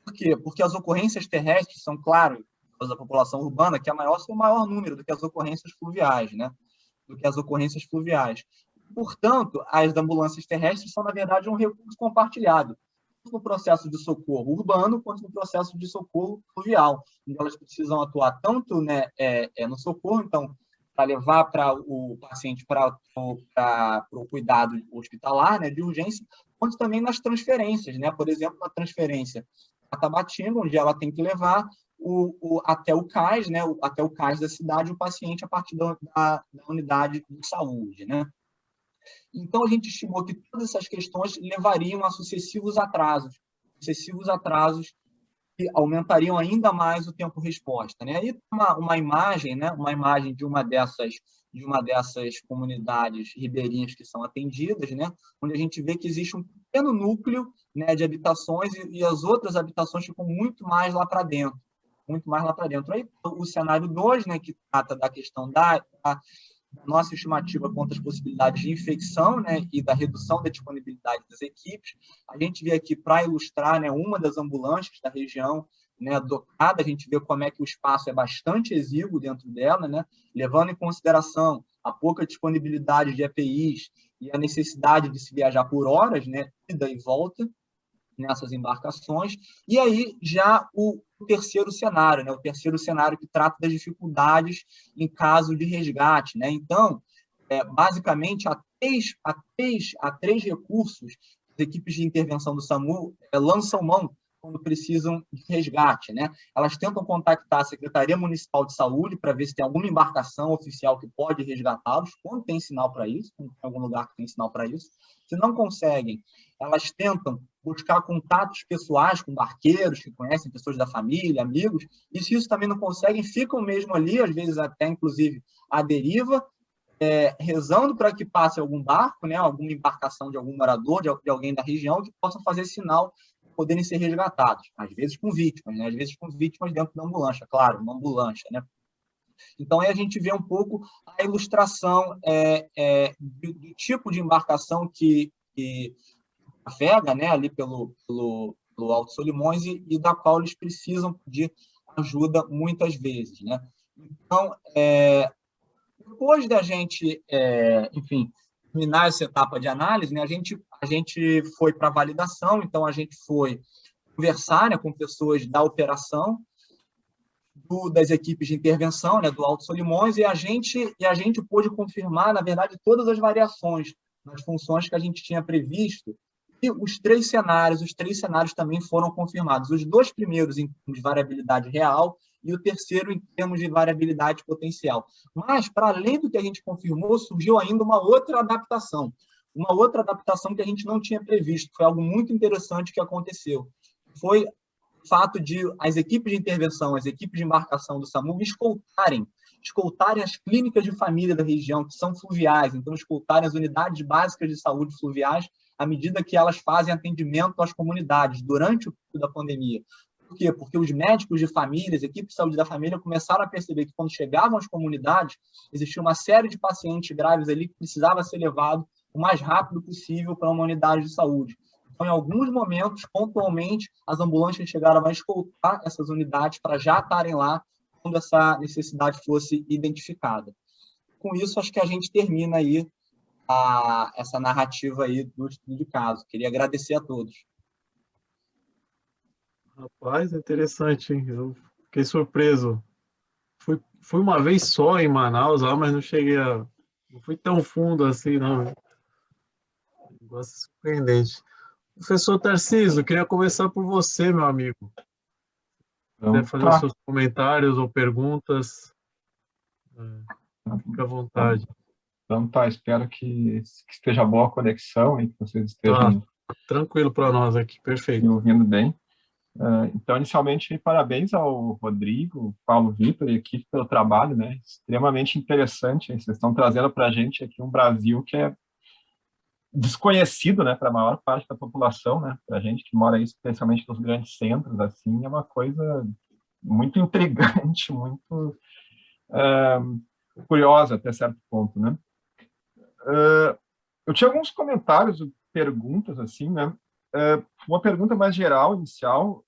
Por quê? Porque as ocorrências terrestres são, claro, da população urbana, que é o maior número do que as ocorrências fluviais, né? Portanto, as ambulâncias terrestres são, na verdade, um recurso compartilhado, tanto no processo de socorro urbano quanto no processo de socorro fluvial. Então, elas precisam atuar tanto, né, no socorro, então, para levar para o paciente para o cuidado hospitalar, né, de urgência, quanto também nas transferências, né? Por exemplo, a transferência a Tabatinga, onde ela tem que levar até o CAIS, né, até o CAIS da cidade, o paciente a partir da unidade de saúde, né? Então, a gente estimou que todas essas questões levariam a sucessivos atrasos que aumentariam ainda mais o tempo-resposta, né? Aí uma imagem, né? Uma imagem de uma dessas comunidades ribeirinhas que são atendidas, né? Onde a gente vê que existe um pequeno núcleo, né, de habitações e as outras habitações ficam muito mais lá para dentro. Aí o cenário 2, né, que trata da questão da nossa estimativa quanto às possibilidades de infecção, né, e da redução da disponibilidade das equipes. A gente vê aqui, para ilustrar, né, uma das ambulâncias da região, né, docada, a gente vê como é que o espaço é bastante exíguo dentro dela, né, levando em consideração a pouca disponibilidade de EPIs e a necessidade de se viajar por horas, né, ida e volta, nessas embarcações. E aí já o terceiro cenário, né? O terceiro cenário que trata das dificuldades em caso de resgate, né? Então, basicamente, há três recursos que as equipes de intervenção do SAMU lançam mão quando precisam de resgate, né? Elas tentam contactar a Secretaria Municipal de Saúde para ver se tem alguma embarcação oficial que pode resgatá-los, quando tem sinal para isso, quando tem algum lugar que tem sinal para isso. Se não conseguem, elas tentam buscar contatos pessoais com barqueiros que conhecem, pessoas da família, amigos, e se isso também não conseguem, ficam mesmo ali, às vezes até, inclusive, à deriva, rezando para que passe algum barco, né, alguma embarcação de algum morador, de alguém da região, que possa fazer sinal para poderem ser resgatados, às vezes com vítimas, né, às vezes com vítimas dentro da ambulância, claro, uma ambulância, né. Então, aí a gente vê um pouco a ilustração do tipo de embarcação que navega, né, ali pelo Alto Solimões e da qual eles precisam de ajuda muitas vezes, né. Então, depois da gente, enfim, terminar essa etapa de análise, né, a gente foi para a validação, então a gente foi conversar, né, com pessoas da operação, das equipes de intervenção, né, do Alto Solimões, e a gente pôde confirmar, na verdade, todas as variações nas funções que a gente tinha previsto, e os três cenários também foram confirmados. Os dois primeiros em termos de variabilidade real e o terceiro em termos de variabilidade potencial. Mas, para além do que a gente confirmou, surgiu ainda uma outra adaptação que a gente não tinha previsto. Foi algo muito interessante que aconteceu. Foi o fato de as equipes de intervenção, as equipes de embarcação do SAMU escoltarem as clínicas de família da região, que são fluviais, então escoltarem as unidades básicas de saúde fluviais à medida que elas fazem atendimento às comunidades durante o período da pandemia. Por quê? Porque os médicos de família, as equipes de saúde da família começaram a perceber que quando chegavam às comunidades, existia uma série de pacientes graves ali que precisava ser levado o mais rápido possível para uma unidade de saúde. Então, em alguns momentos, pontualmente, as ambulâncias chegaram a escoltar essas unidades para já estarem lá quando essa necessidade fosse identificada. Com isso, acho que a gente termina aí essa narrativa aí do estudo de caso. Queria agradecer a todos. Rapaz, interessante, hein? Eu fiquei surpreso. Fui uma vez só em Manaus, lá, mas não fui tão fundo assim, não. Negócio surpreendente. Professor Tarcísio, eu queria começar por você, meu amigo. Se quiser fazer os seus comentários ou perguntas, fique à vontade. Então tá, espero que esteja boa a conexão e que vocês estejam tranquilo para nós aqui, perfeito. me ouvindo bem. Então, inicialmente, parabéns ao Rodrigo, Paulo Vitor e equipe pelo trabalho, né? Extremamente interessante. Vocês estão trazendo para a gente aqui um Brasil que é desconhecido, né, para a maior parte da população, né? Para a gente que mora aí, especialmente nos grandes centros, assim, é uma coisa muito intrigante, muito curiosa até certo ponto, né? Eu tinha alguns comentários, perguntas, assim, né? Uma pergunta mais geral, inicial.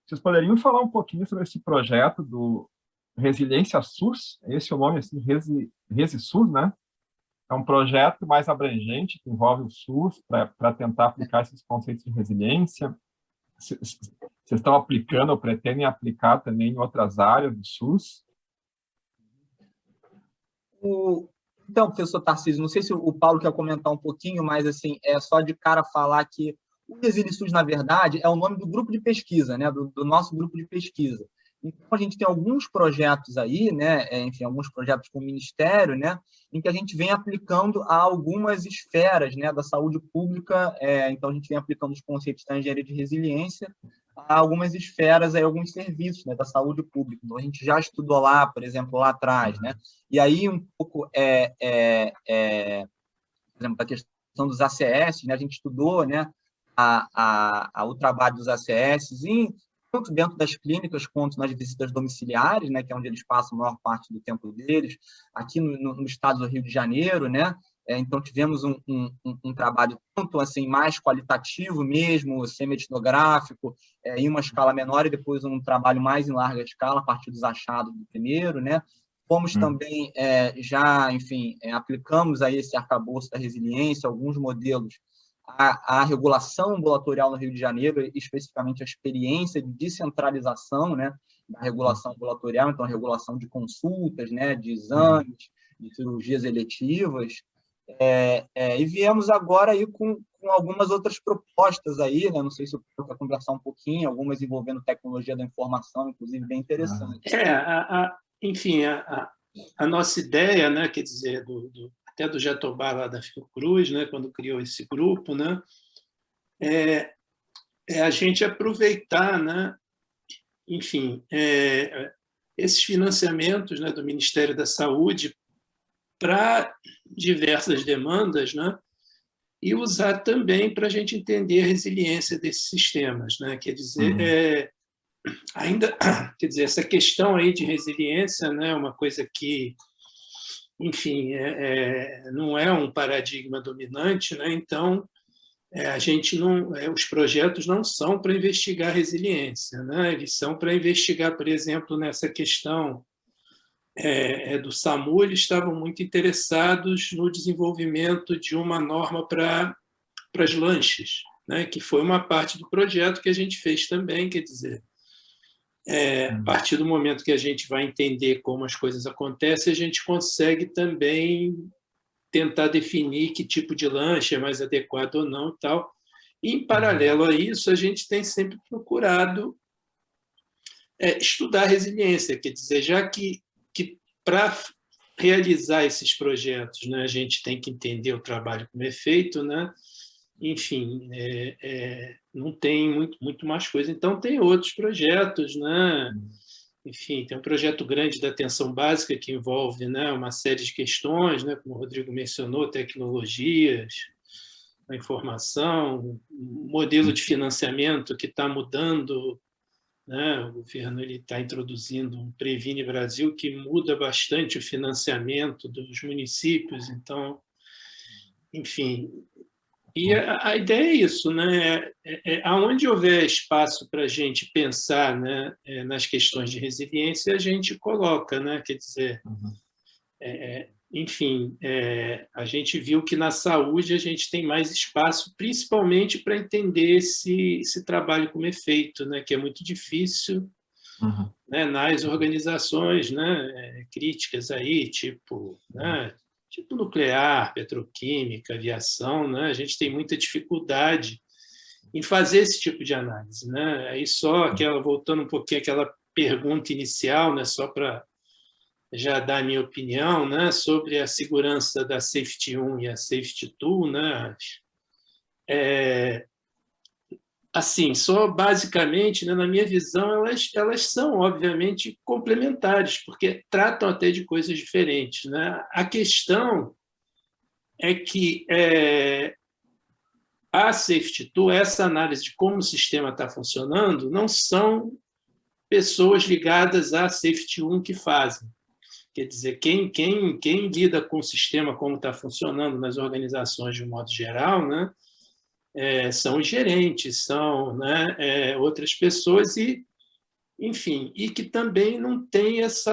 Vocês poderiam falar um pouquinho sobre esse projeto do Resiliência SUS? Esse é o nome, assim, ResiSUS, né? É um projeto mais abrangente que envolve o SUS para tentar aplicar esses conceitos de resiliência. Vocês estão aplicando ou pretendem aplicar também em outras áreas do SUS? Então, professor Tarcísio, não sei se o Paulo quer comentar um pouquinho, mas assim, é só de cara falar que o ResiLSUS, na verdade, é o nome do grupo de pesquisa, né, do nosso grupo de pesquisa. Então, a gente tem alguns projetos aí, né, enfim, alguns projetos com o Ministério, né, em que a gente vem aplicando a algumas esferas, né, da saúde pública. Então, a gente vem aplicando os conceitos da engenharia de resiliência a algumas esferas, aí, alguns serviços, né, da saúde pública. Então, a gente já estudou lá, por exemplo, lá atrás, né, e aí um pouco, por exemplo, a questão dos ACS, né, a gente estudou, né, o trabalho dos ACS, tanto dentro das clínicas quanto nas visitas domiciliares, né, que é onde eles passam a maior parte do tempo deles, aqui no estado do Rio de Janeiro, né. Então, tivemos um trabalho tanto assim, mais qualitativo mesmo, semi-etnográfico, em uma escala menor, e depois um trabalho mais em larga escala, a partir dos achados do primeiro, né. Fomos também, já, enfim, aplicamos aí esse arcabouço da resiliência, alguns modelos, a regulação ambulatorial no Rio de Janeiro, especificamente a experiência de descentralização, né, da regulação ambulatorial, então a regulação de consultas, né, de exames, de cirurgias eletivas, E viemos agora aí com algumas outras propostas aí, né? Não sei se eu quero conversar um pouquinho, algumas envolvendo tecnologia da informação, inclusive bem interessante. Enfim, a nossa ideia, né, quer dizer, até do Jatobá lá da Fiocruz, né, quando criou esse grupo, né, é a gente aproveitar, né, enfim, esses financiamentos, né, do Ministério da Saúde para diversas demandas, né, e usar também para a gente entender a resiliência desses sistemas, né, quer dizer, ainda, quer dizer, essa questão aí de resiliência, né, é uma coisa que, enfim, não é um paradigma dominante, né, então a gente não, os projetos não são para investigar resiliência, né? Eles são para investigar, por exemplo, nessa questão do SAMU. Eles estavam muito interessados no desenvolvimento de uma norma para as lanchas, né? Que foi uma parte do projeto que a gente fez também, quer dizer, a partir do momento que a gente vai entender como as coisas acontecem, a gente consegue também tentar definir que tipo de lanche é mais adequado ou não e tal. E, em paralelo a isso, a gente tem sempre procurado estudar resiliência, quer dizer, já que para realizar esses projetos, né, a gente tem que entender o trabalho como é feito, né? Enfim, não tem muito mais coisa. Então, tem outros projetos, né? Enfim, tem um projeto grande da atenção básica que envolve, né, uma série de questões, né, como o Rodrigo mencionou, tecnologias, a informação, modelo de financiamento que está mudando, né, o governo está introduzindo um Previne Brasil que muda bastante o financiamento dos municípios, então, enfim. E a ideia é isso, né? Aonde houver espaço para a gente pensar, né, nas questões de resiliência, a gente coloca, né? Quer dizer, enfim, a gente viu que na saúde a gente tem mais espaço, principalmente para entender esse trabalho como é feito, né? Que é muito difícil, né, nas organizações, né, críticas aí, tipo, né? Tipo nuclear, petroquímica, aviação, né? A gente tem muita dificuldade em fazer esse tipo de análise, né? Aí só voltando um pouquinho àquela pergunta inicial, né? Só para já dar a minha opinião, né? Sobre a segurança da Safety 1 e a Safety 2, né? Assim, só basicamente, né, na minha visão, elas são, obviamente, complementares, porque tratam até de coisas diferentes, né? A questão é que a Safety 2, essa análise de como o sistema está funcionando, não são pessoas ligadas à Safety 1 que fazem. Quer dizer, quem lida com o sistema, como está funcionando nas organizações de um modo geral, né? São os gerentes, são, né, outras pessoas e, enfim, e que também não tem esse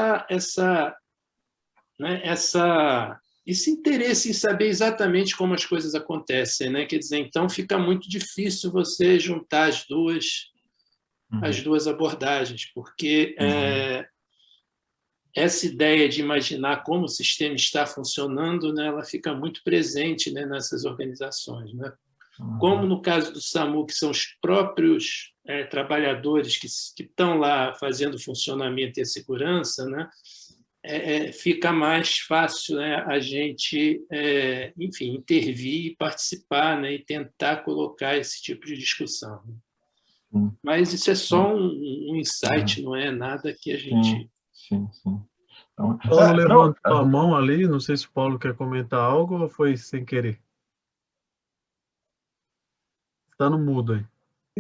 interesse em saber exatamente como as coisas acontecem, né? Quer dizer, então fica muito difícil você juntar as duas abordagens, porque essa ideia de imaginar como o sistema está funcionando, né, ela fica muito presente, né, nessas organizações, né? Como no caso do SAMU, que são os próprios trabalhadores que estão lá fazendo o funcionamento e a segurança, né? Fica mais fácil, né, a gente, enfim, intervir e participar, né, e tentar colocar esse tipo de discussão. Mas isso é só um insight, não é nada que a gente... Sim. Então, Paulo levantou a mão ali, não sei se o Paulo quer comentar algo ou foi sem querer. Está no mudo aí.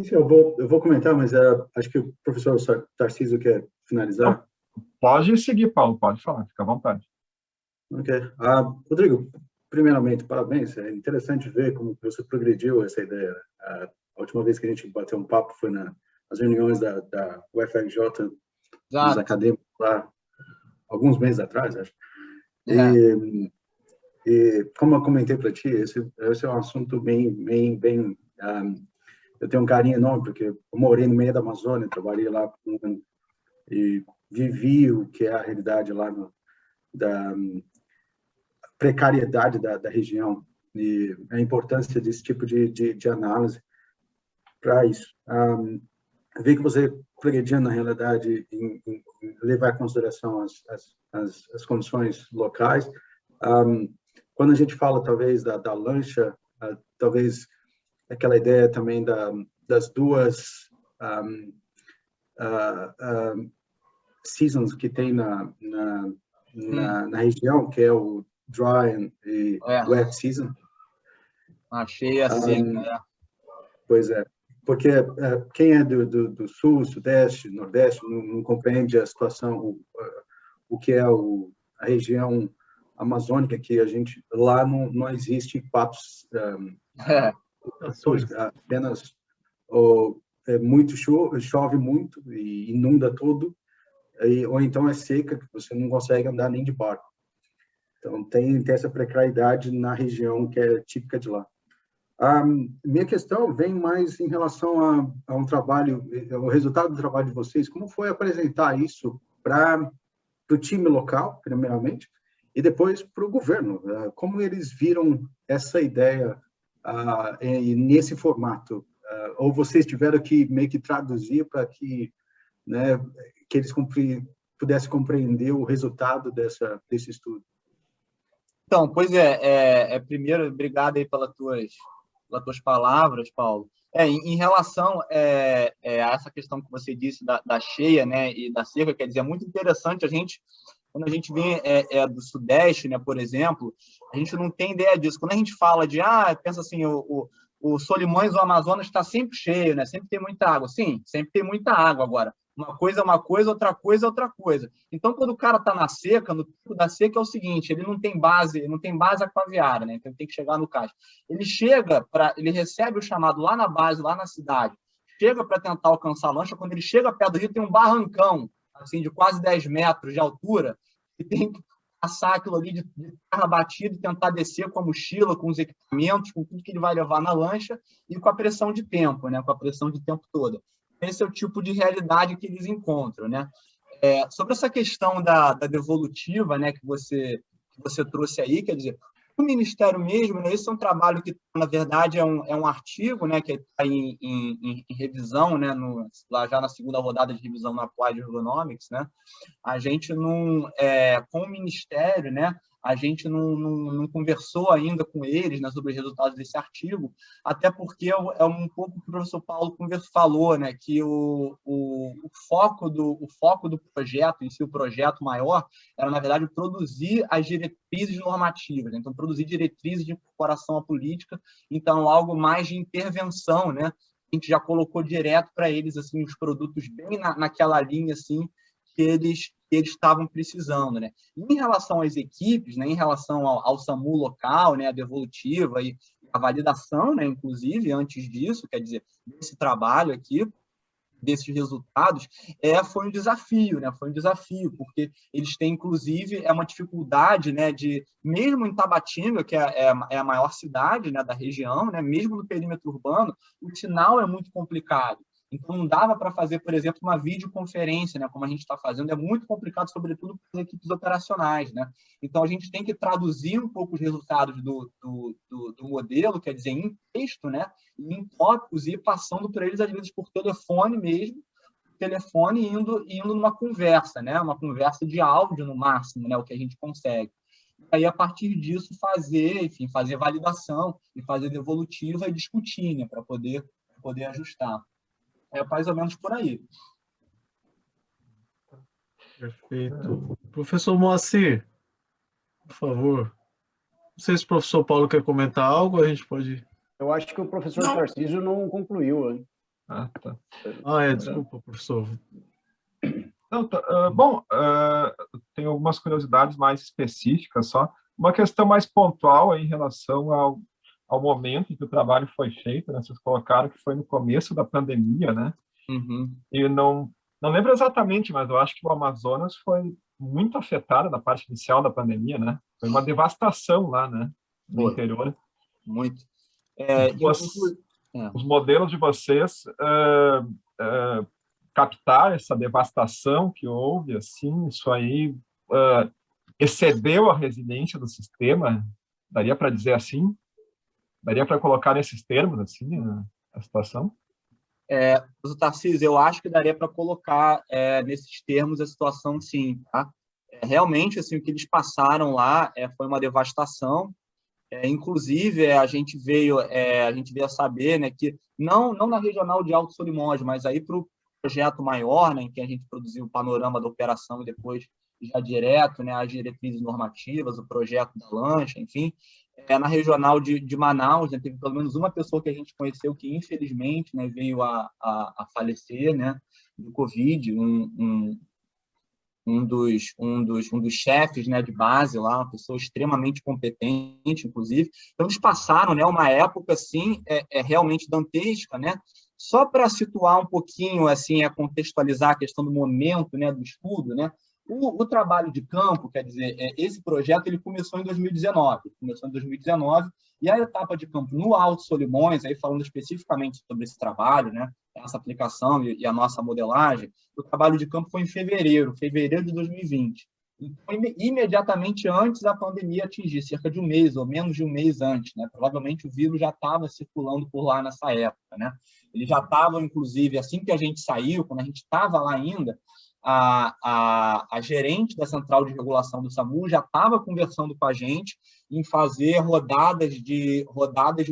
Sim, eu vou comentar, mas acho que o professor Tarcísio quer finalizar. Pode seguir, Paulo, pode falar, fica à vontade. Ok. Rodrigo, primeiramente, parabéns. É interessante ver como você progrediu essa ideia. A última vez que a gente bateu um papo foi nas reuniões da UFRJ, dos acadêmicos lá, alguns meses atrás, acho. E como eu comentei para ti, esse é um assunto bem eu tenho um carinho enorme, porque eu morei no meio da Amazônia, trabalhei lá e vivi o que é a realidade lá precariedade da região e a importância desse tipo de análise para isso. Ver que você progredindo, na realidade, em levar em consideração as condições locais. Quando a gente fala, talvez, da lancha, talvez aquela ideia também das duas seasons que tem na região, que é o dry e wet season. Achei assim, né? Pois é, porque quem é do sul, sudeste, nordeste, não compreende a situação, o que é a região amazônica, que a gente lá não existe patos, apenas muito chove muito e inunda tudo, ou então é seca, que você não consegue andar nem de barco. Então tem essa precariedade na região que é típica de lá. Minha questão vem mais em relação a um trabalho, o resultado do trabalho de vocês. Como foi apresentar isso para o time local, primeiramente, e depois para o governo? Como eles viram essa ideia nesse formato? Ou vocês tiveram que meio que traduzir para que, né, que eles pudessem compreender o resultado desse estudo? Então, pois primeiro, obrigado aí pelas tuas palavras, Paulo. Em relação a essa questão que você disse da cheia, né, e da seca, quer dizer, é muito interessante quando a gente vem do Sudeste, né, por exemplo, a gente não tem ideia disso. Quando a gente fala pensa assim, o Solimões, o Amazonas está sempre cheio, né, sempre tem muita água. Sim, sempre tem muita água agora. Uma coisa é uma coisa, outra coisa é outra coisa. Então, quando o cara está na seca, no pico da seca é o seguinte, ele não tem base aquaviária, né? Então ele tem que chegar no cais. Ele recebe o chamado lá na base, lá na cidade, chega para tentar alcançar a lancha, quando ele chega perto do rio tem um barrancão, assim, de quase 10 metros de altura, e tem que passar aquilo ali de terra batida e tentar descer com a mochila, com os equipamentos, com tudo que ele vai levar na lancha e com a pressão de tempo, né? Com a pressão de tempo toda. Esse é o tipo de realidade que eles encontram, né? Sobre essa questão da devolutiva, né, que você trouxe aí, quer dizer, o Ministério mesmo, né, esse é um trabalho que, na verdade, é um artigo, né, que está em revisão, né, lá já na segunda rodada de revisão na Applied Ergonomics, né? A gente não, com o Ministério, né, a gente não conversou ainda com eles, né, sobre os resultados desse artigo, até porque é um pouco o que o professor Paulo falou, né, que o foco do projeto, em si, o projeto maior, era, na verdade, produzir as diretrizes normativas, né? Então, produzir diretrizes de incorporação à política, então, algo mais de intervenção, né? A gente já colocou direto para eles assim, os produtos bem naquela linha assim, que eles estavam precisando, né? E em relação às equipes, né, em relação ao SAMU local, né, a devolutiva e a validação, né, inclusive, antes disso, quer dizer, desse trabalho aqui, desses resultados, foi um desafio, né? Foi um desafio, porque eles têm, inclusive, uma dificuldade, né, mesmo em Tabatinga, que é a maior cidade, né, da região, né, mesmo no perímetro urbano, o sinal é muito complicado. Então, não dava para fazer, por exemplo, uma videoconferência, né, como a gente está fazendo, é muito complicado, sobretudo para as equipes operacionais, né? Então, a gente tem que traduzir um pouco os resultados do modelo, quer dizer, em texto, né, e em tópicos, e ir passando para eles, às vezes, por telefone mesmo, indo numa conversa, né, uma conversa de áudio, no máximo, né, o que a gente consegue. E aí, a partir disso, fazer validação e fazer devolutiva e discutir, né, para poder ajustar. É mais ou menos por aí. Perfeito. Professor Moacir, por favor. Não sei se o professor Paulo quer comentar algo, a gente pode... Eu acho que o professor Tarcísio não concluiu, hein? Tá. Desculpa, professor. Não, bom, tem algumas curiosidades mais específicas só. Uma questão mais pontual aí em relação ao momento em que o trabalho foi feito, né? Vocês colocaram que foi no começo da pandemia, né? Uhum. E não lembro exatamente, mas eu acho que o Amazonas foi muito afetado na parte inicial da pandemia, né? Foi uma devastação lá, né? No interior. Muito. Os modelos de vocês captar essa devastação que houve, assim, isso aí excedeu a resiliência do sistema? Daria para dizer assim? Daria para colocar nesses termos, assim, a situação? Tarcísio, eu acho que daria para colocar nesses termos a situação, sim, tá? Realmente, assim, o que eles passaram lá foi uma devastação. Inclusive, a gente veio a saber, né, que não na regional de Alto Solimões, mas aí para o projeto maior, né, em que a gente produziu o panorama da operação e depois já direto, né, as diretrizes normativas, o projeto da lancha, enfim, na regional de Manaus, né, teve pelo menos uma pessoa que a gente conheceu que, infelizmente, né, veio a falecer, né, do Covid, um dos chefes, né, de base lá, uma pessoa extremamente competente, inclusive. Então, eles passaram, né, uma época, assim, realmente dantesca, né? Só para situar um pouquinho, assim, contextualizar a questão do momento, né, do estudo, né? O trabalho de campo, quer dizer, esse projeto ele começou em 2019, e a etapa de campo no Alto Solimões, aí falando especificamente sobre esse trabalho, né, essa aplicação e a nossa modelagem, o trabalho de campo foi em fevereiro de 2020. Então, imediatamente antes da pandemia atingir, cerca de um mês, ou menos de um mês antes, né? Provavelmente o vírus já estava circulando por lá nessa época, né? Ele já estava, inclusive, assim que a gente saiu, quando a gente estava lá ainda, a gerente da central de regulação do SAMU já estava conversando com a gente em fazer rodadas de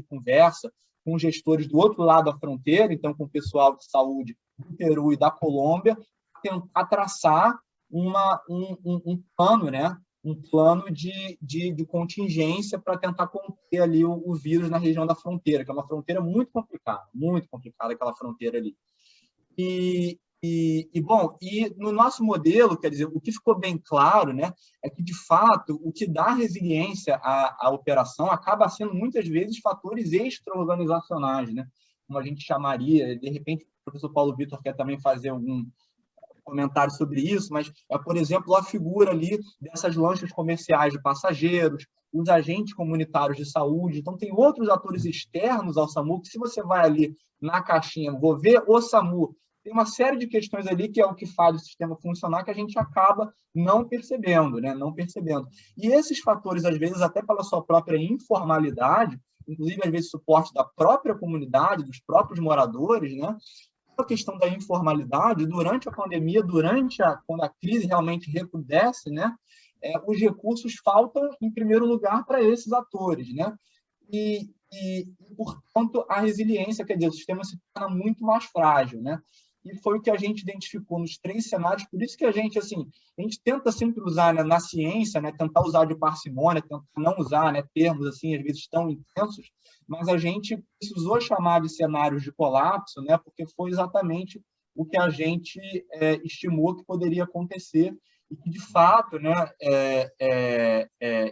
conversa com gestores do outro lado da fronteira, então com o pessoal de saúde do Peru e da Colômbia, tentar traçar um plano, né? Um plano de contingência para tentar conter ali o vírus na região da fronteira, que é uma fronteira muito complicada aquela fronteira ali. Bom, no nosso modelo, quer dizer, o que ficou bem claro, né, é que, de fato, o que dá resiliência à operação acaba sendo, muitas vezes, fatores extra-organizacionais, né, como a gente chamaria. De repente, o professor Paulo Vitor quer também fazer algum comentário sobre isso, mas por exemplo, a figura ali dessas lanchas comerciais de passageiros, os agentes comunitários de saúde. Então, tem outros atores externos ao SAMU, que se você vai ali na caixinha, vou ver o SAMU, tem uma série de questões ali que é o que faz o sistema funcionar, que a gente acaba não percebendo, né? Não percebendo. E esses fatores, às vezes, até pela sua própria informalidade, inclusive, às vezes, suporte da própria comunidade, dos próprios moradores, né? A questão da informalidade, durante a pandemia, quando a crise realmente recrudesce, né? Os recursos faltam, em primeiro lugar, para esses atores, né? E, portanto, a resiliência, quer dizer, o sistema se torna muito mais frágil, né? E foi o que a gente identificou nos 3 cenários. Por isso que a gente tenta sempre usar, né, na ciência, né, tentar usar de parcimônia, tentar não usar, né, termos assim, às vezes tão intensos, mas a gente precisou chamar de cenários de colapso, né, porque foi exatamente o que a gente estimou que poderia acontecer e que, de fato, né,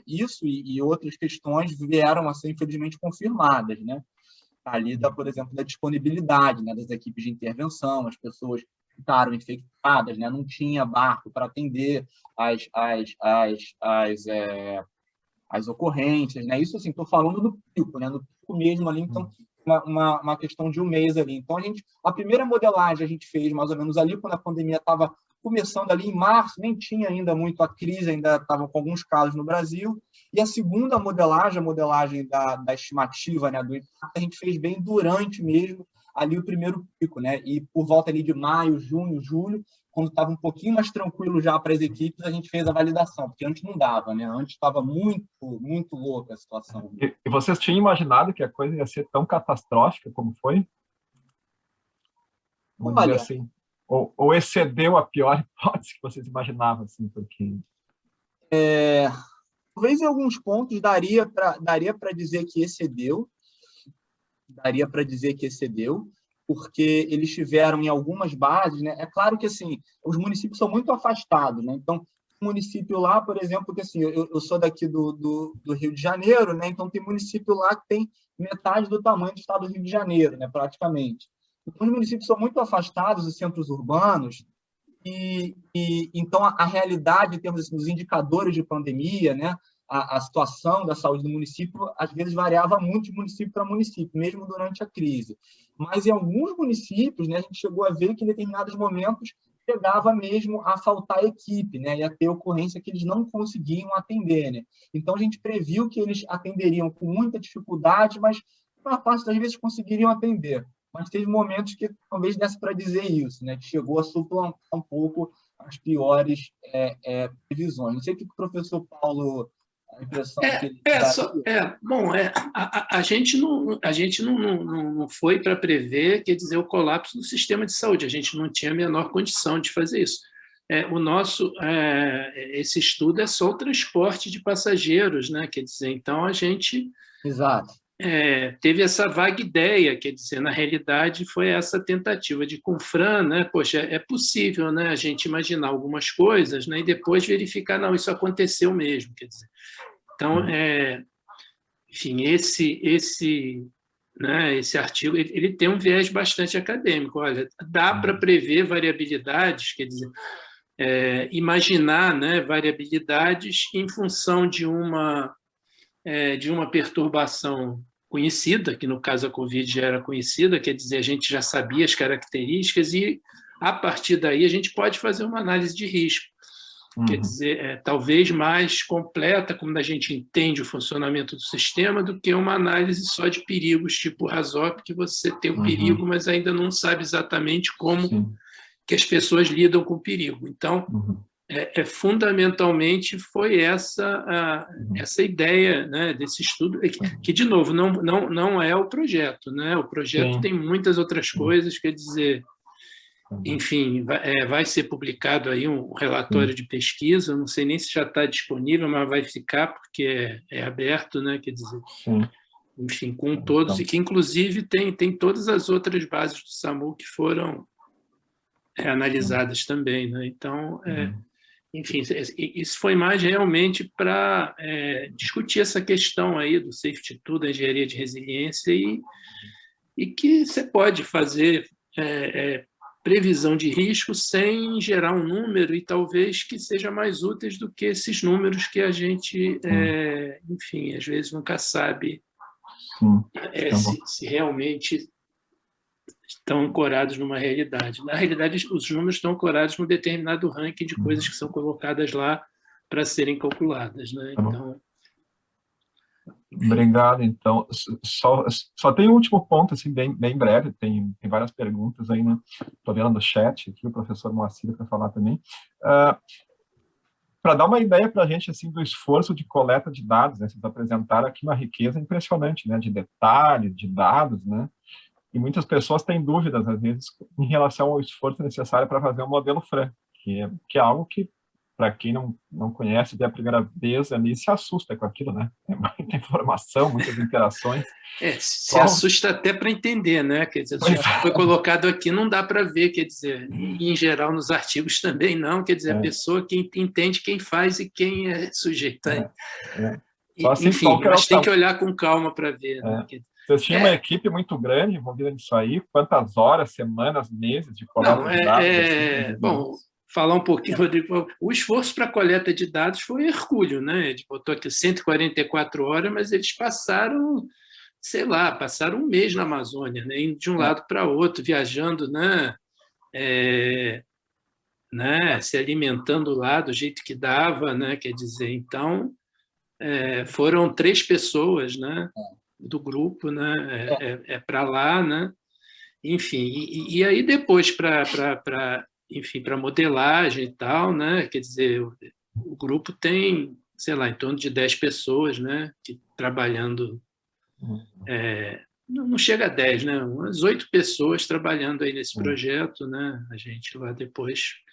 isso e outras questões vieram a ser, infelizmente, confirmadas, né? Ali, por exemplo, da disponibilidade, né, das equipes de intervenção, as pessoas ficaram infectadas, né, não tinha barco para atender as ocorrências, né? Isso, assim, estou falando do pico, né, no pico mesmo ali, então, uma questão de um mês ali. Então, a primeira modelagem a gente fez mais ou menos ali, quando a pandemia estava começando ali em março, nem tinha ainda muito a crise, ainda estava com alguns casos no Brasil. E a segunda modelagem, a modelagem da estimativa, né, do impacto, a gente fez bem durante mesmo ali o primeiro pico, né? E por volta ali de maio, junho, julho, quando estava um pouquinho mais tranquilo já para as equipes, a gente fez a validação, porque antes não dava, né? Antes estava muito, muito louca a situação. E vocês tinham imaginado que a coisa ia ser tão catastrófica como foi? Vamos dizer assim. Ou excedeu a pior hipótese que vocês imaginavam, assim, porque... Talvez em alguns pontos daria para dizer que excedeu, porque eles tiveram em algumas bases, né? É claro que, assim, os municípios são muito afastados, né? Então, o município lá, por exemplo, que, assim, eu sou daqui do Rio de Janeiro, né? Então, tem município lá que tem metade do tamanho do estado do Rio de Janeiro, né? Praticamente. Então, os municípios são muito afastados dos centros urbanos, então a realidade, em termos assim, dos indicadores de pandemia, né, a situação da saúde do município, às vezes variava muito de município para município, mesmo durante a crise. Mas em alguns municípios, né, a gente chegou a ver que em determinados momentos chegava mesmo a faltar equipe, né? E a ter ocorrência que eles não conseguiam atender, né? Então, a gente previu que eles atenderiam com muita dificuldade, mas, a maior parte das vezes, conseguiriam atender. Mas teve momentos que talvez desse para dizer isso, né? Que chegou a suplantar um pouco as piores previsões. Não sei o que o professor Paulo, a impressão que ele bom, a gente não foi para prever, quer dizer, o colapso do sistema de saúde. A gente não tinha a menor condição de fazer isso. Esse estudo é só o transporte de passageiros, né? Quer dizer, então a gente Exato. Teve essa vaga ideia, quer dizer, na realidade foi essa tentativa de Confran, né? Poxa, é possível, né, a gente imaginar algumas coisas, né, e depois verificar, não, isso aconteceu mesmo, quer dizer. Então, enfim, esse artigo ele tem um viés bastante acadêmico. Olha, dá para prever variabilidades, quer dizer, imaginar, né, variabilidades em função de uma perturbação conhecida, que no caso a Covid já era conhecida, quer dizer, a gente já sabia as características e, a partir daí, a gente pode fazer uma análise de risco. Quer dizer, talvez mais completa, como a gente entende o funcionamento do sistema, do que uma análise só de perigos, tipo RASOP, que você tem o perigo, mas ainda não sabe exatamente como que as pessoas lidam com o perigo. Então, fundamentalmente foi essa ideia, né, desse estudo, que de novo não é o projeto, né? O projeto tem muitas outras coisas, quer dizer, enfim, vai ser publicado aí um relatório de pesquisa, eu não sei nem se já está disponível, mas vai ficar porque é aberto, né? Quer dizer, enfim, com todos, e que inclusive tem todas as outras bases do SAMU que foram analisadas também, né? Então, enfim, isso foi mais realmente para discutir essa questão aí do safety tool, da engenharia de resiliência, e que você pode fazer previsão de risco sem gerar um número, e talvez que seja mais úteis do que esses números que a gente, enfim, às vezes nunca sabe se realmente estão ancorados numa realidade. Na realidade, os números estão ancorados num determinado ranking de coisas que são colocadas lá para serem calculadas, né? Então... Obrigado, então. Só tem um último ponto, assim, bem breve, tem várias perguntas aí, né? Estou vendo no chat aqui, o professor Moacir para falar também. Para dar uma ideia para a gente, assim, do esforço de coleta de dados, né? Vocês apresentaram aqui uma riqueza impressionante, né? De detalhes, de dados, né? E muitas pessoas têm dúvidas, às vezes, em relação ao esforço necessário para fazer um modelo FRAN, que é algo que, para quem não conhece, vê a primeira vez ali, se assusta com aquilo, né? É muita informação, muitas interações. Se assusta até para entender, né? Quer dizer, foi colocado aqui, não dá para ver, quer dizer, e em geral nos artigos também não, quer dizer, a pessoa que entende quem faz e quem é sujeito. Assim, enfim, mas tem que olhar com calma para ver, né? Vocês tinham uma equipe muito grande envolvida nisso aí? Quantas horas, semanas, meses de coleta de dados? Assim, bom, falar um pouquinho, Rodrigo, o esforço para a coleta de dados foi hercúleo, né? Ele botou aqui 144 horas, mas eles passaram, sei lá, passaram um mês na Amazônia, né? Indo de um lado para outro, viajando, né? Se alimentando lá do jeito que dava, né? Quer dizer, então, foram 3 pessoas, né? Do grupo, né? Para lá, né? Enfim, e aí depois enfim, para modelagem e tal, né? Quer dizer, o grupo tem, sei lá, em torno de 10 pessoas, né? Que trabalhando, não chega a 10, né? Umas 8 pessoas trabalhando aí nesse projeto, né? A gente lá depois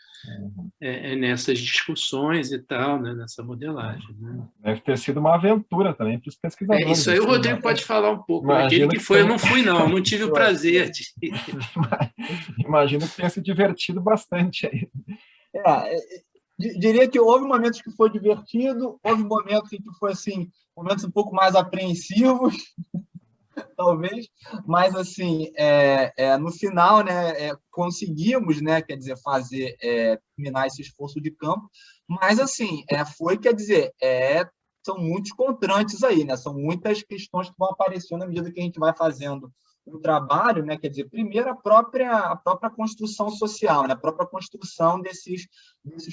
nessas discussões e tal, né? Nessa modelagem, né? Deve ter sido uma aventura também para os pesquisadores. Isso aí o Rodrigo pode falar um pouco. Aquele que foi, eu não fui, não tive o prazer de... Imagino que tenha se divertido bastante aí. Diria que houve momentos que foi divertido, houve momentos em que foi, assim, momentos um pouco mais apreensivos, talvez, mas, assim, no final, né, conseguimos, né, quer dizer, terminar esse esforço de campo, mas, assim, quer dizer, são muitos contrantes aí, né, são muitas questões que vão aparecendo à medida que a gente vai fazendo o trabalho, né, quer dizer, primeiro a própria construção social, né, a própria construção desses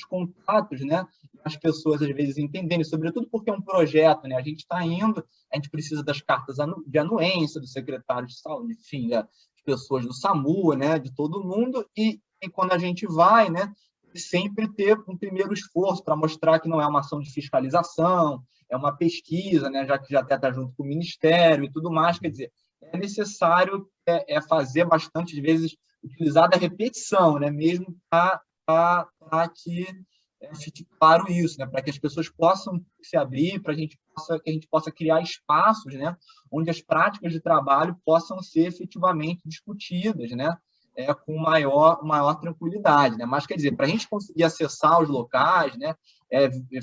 contatos, né, as pessoas às vezes entenderem, sobretudo porque é um projeto, né, a gente está indo, a gente precisa das cartas de anuência do secretário de saúde, enfim, das pessoas do SAMU, né, de todo mundo, e quando a gente vai, né, sempre ter um primeiro esforço para mostrar que não é uma ação de fiscalização, é uma pesquisa, né, já que já está junto com o Ministério e tudo mais, quer dizer, é necessário fazer bastante vezes, utilizar da repetição, né, mesmo para que fique claro isso, né, para que as pessoas possam se abrir, para que a gente possa criar espaços, né, onde as práticas de trabalho possam ser efetivamente discutidas, né, com maior tranquilidade, né? Mas, quer dizer, para a gente conseguir acessar os locais, né?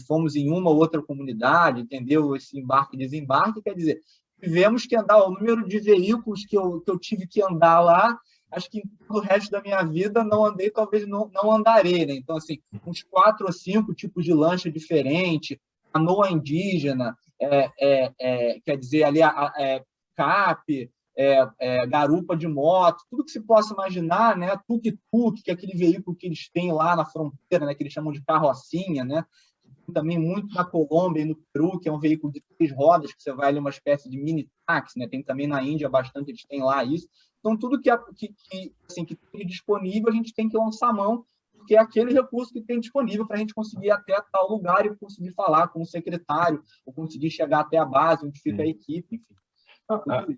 Fomos em uma ou outra comunidade, entendeu? Esse embarque e desembarque, quer dizer, tivemos que andar, o número de veículos que eu tive que andar lá, acho que no resto da minha vida não andei, talvez não andarei, né? Então, assim, uns 4 ou 5 tipos de lancha diferente, canoa indígena, quer dizer, ali CAP, garupa de moto, tudo que se possa imaginar, né? Tuk-tuk, que é aquele veículo que eles têm lá na fronteira, né? Que eles chamam de carrocinha, né? Também muito na Colômbia e no Peru, que é um veículo de 3 rodas, que você vai ali uma espécie de mini táxi, né? Tem também na Índia bastante, eles têm lá isso. Então, tudo que tem disponível, a gente tem que lançar a mão, porque é aquele recurso que tem disponível para a gente conseguir ir até tal lugar e conseguir falar com o secretário, ou conseguir chegar até a base, onde fica a equipe, enfim.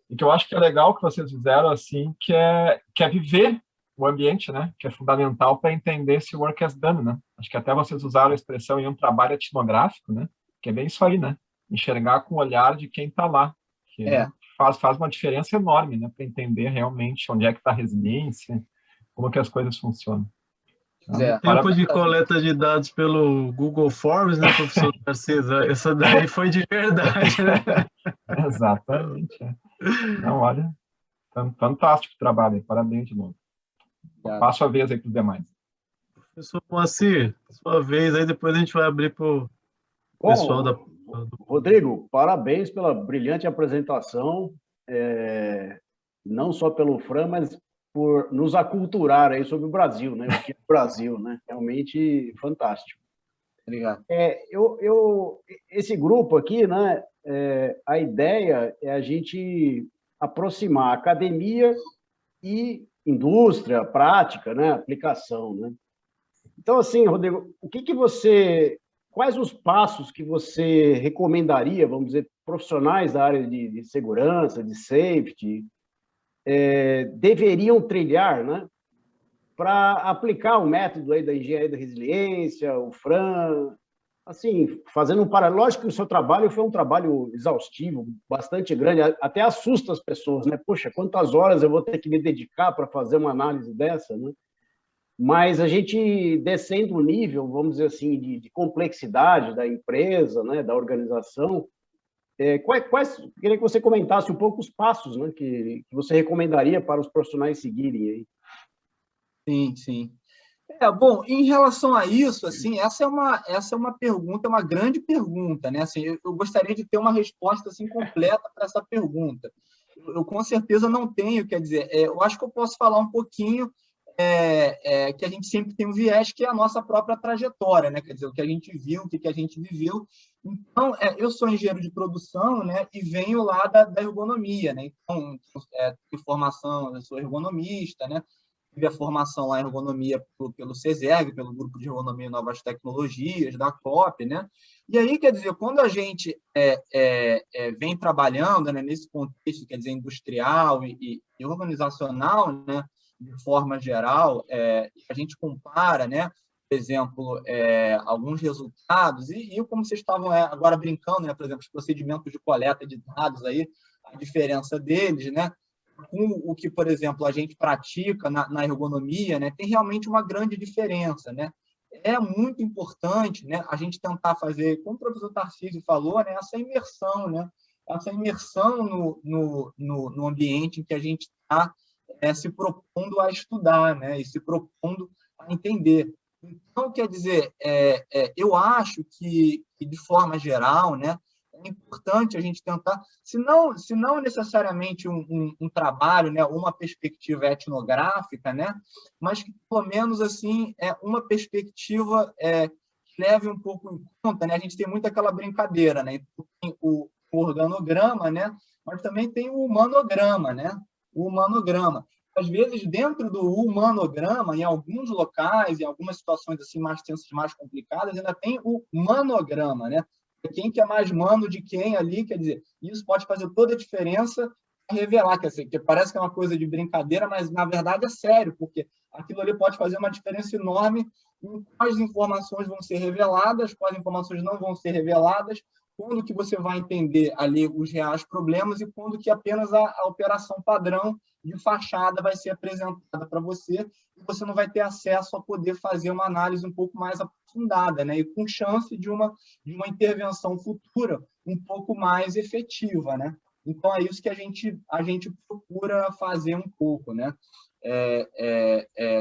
E que eu acho que é legal que vocês fizeram assim, que é viver o ambiente, né? Que é fundamental para entender esse work as done, né? Acho que até vocês usaram a expressão em um trabalho etnográfico, né? Que é bem isso aí, né? Enxergar com o olhar de quem está lá, que faz uma diferença enorme, né? Para entender realmente onde é que está a resiliência, como que as coisas funcionam. Tempo de coleta de dados pelo Google Forms, né, professor Narciso? Essa daí foi de verdade, né? Exatamente. Não, olha, fantástico trabalho, parabéns de novo. Passo a vez aí para os demais. Professor Moacir, sua vez, aí depois a gente vai abrir para o pessoal da... Rodrigo, parabéns pela brilhante apresentação, não só pelo Fran, mas por nos aculturar aí sobre o Brasil, né? O que é o Brasil, né? Realmente fantástico. Obrigado. Esse grupo aqui, né? A ideia é a gente aproximar a academia e indústria, prática, né? Aplicação, né? Então, assim, Rodrigo, quais os passos que você recomendaria, vamos dizer, profissionais da área de segurança, de safety, deveriam trilhar, né, para aplicar o método aí da engenharia da resiliência, o FRAM, assim, fazendo um paralelo. Lógico que o seu trabalho foi um trabalho exaustivo, bastante grande, até assusta as pessoas, né? Poxa, quantas horas eu vou ter que me dedicar para fazer uma análise dessa, né? Mas a gente descendo o nível, vamos dizer assim, de complexidade da empresa, né, da organização, queria que você comentasse um pouco os passos, né, que você recomendaria para os profissionais seguirem aí. Sim, sim. Bom, em relação a isso, assim, essa é uma pergunta, uma grande pergunta, né? Assim, eu gostaria de ter uma resposta assim completa para essa pergunta. Eu com certeza não tenho, quer dizer, eu acho que eu posso falar um pouquinho que a gente sempre tem um viés, que é a nossa própria trajetória, né? Quer dizer, o que a gente viu, o que a gente viveu. Então, eu sou engenheiro de produção, né? E venho lá da ergonomia, né? Então, tenho formação, eu sou ergonomista, né? Tive a formação lá em ergonomia pelo CESERG, pelo Grupo de Ergonomia e Novas Tecnologias, da COP, né? E aí, quer dizer, quando a gente vem trabalhando, né, nesse contexto, quer dizer, industrial e organizacional, né, de forma geral, a gente compara, né, por exemplo, alguns resultados, e como vocês estavam agora brincando, né, por exemplo, os procedimentos de coleta de dados, aí, a diferença deles, né, com o que, por exemplo, a gente pratica na ergonomia, né, tem realmente uma grande diferença, né? É muito importante, né, a gente tentar fazer, como o professor Tarcísio falou, né, essa imersão, né? Essa imersão no ambiente em que a gente está se propondo a estudar, né, e se propondo a entender. Então, quer dizer, eu acho que, de forma geral, né, é importante a gente tentar, se não necessariamente um trabalho, né, uma perspectiva etnográfica, né, mas que pelo menos assim uma perspectiva que leve um pouco em conta, né? A gente tem muito aquela brincadeira, né? Tem o organograma, né? Mas também tem o humanograma, né? O humanograma. Às vezes, dentro do humanograma, em alguns locais, em algumas situações assim mais tensas, mais complicadas, ainda tem o manograma, né? Quem que é mais mano de quem ali, quer dizer, isso pode fazer toda a diferença, revelar, quer dizer, que parece que é uma coisa de brincadeira, mas na verdade é sério, porque aquilo ali pode fazer uma diferença enorme em quais informações vão ser reveladas, quais informações não vão ser reveladas, quando que você vai entender ali os reais problemas e quando que apenas a operação padrão de fachada vai ser apresentada para você e você não vai ter acesso a poder fazer uma análise um pouco mais aprofundada, né? E com chance de uma intervenção futura um pouco mais efetiva, né? Então, é isso que a gente procura fazer um pouco, né?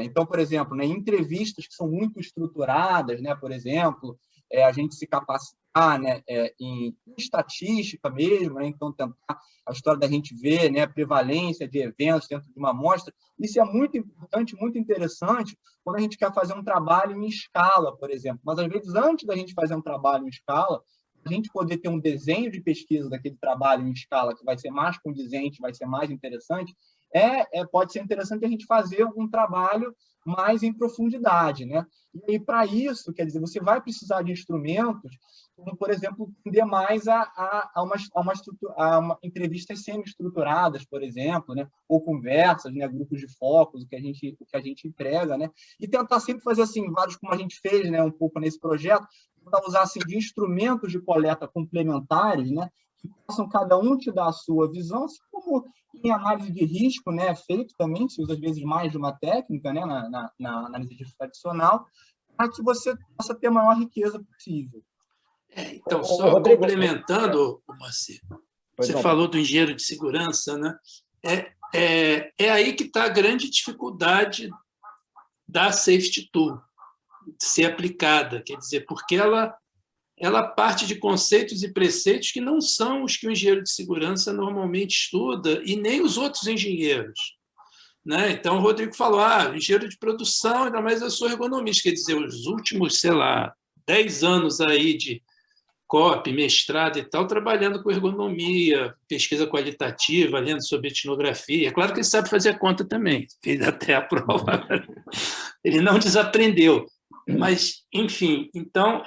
Então, por exemplo, né, entrevistas que são muito estruturadas, né, por exemplo, a gente se capacitar, né, em estatística mesmo, né, então tentar a história da gente ver, né, a prevalência de eventos dentro de uma amostra. Isso é muito importante, muito interessante quando a gente quer fazer um trabalho em escala, por exemplo. Mas, às vezes, antes da gente fazer um trabalho em escala, a gente poder ter um desenho de pesquisa daquele trabalho em escala que vai ser mais condizente, vai ser mais interessante, pode ser interessante a gente fazer algum trabalho mais em profundidade, né? E para isso, quer dizer, você vai precisar de instrumentos, como, por exemplo, tender mais a uma entrevistas semi-estruturadas, por exemplo, né? Ou conversas, né? Grupos de focos, o que a gente entrega, né? E tentar sempre fazer assim, vários, como a gente fez, né? Um pouco nesse projeto, tentar usar assim, de instrumentos de coleta complementares, né? Que possam cada um te dar a sua visão, assim como em análise de risco, né, é feito também, se usa às vezes mais de uma técnica, né, na análise de risco tradicional, para que você possa ter a maior riqueza possível. Então, só Rodrigo, complementando, Moacir, você falou do engenheiro de segurança, né? É aí que está a grande dificuldade da Safety Tool de ser aplicada, quer dizer, porque ela parte de conceitos e preceitos que não são os que o engenheiro de segurança normalmente estuda e nem os outros engenheiros, né? Então, o Rodrigo falou, engenheiro de produção, ainda mais eu sou ergonomista, quer dizer, os últimos, 10 anos aí de COP, mestrado e tal, trabalhando com ergonomia, pesquisa qualitativa, lendo sobre etnografia. É claro que ele sabe fazer a conta também, fez até a prova. Ele não desaprendeu. Mas, enfim, então,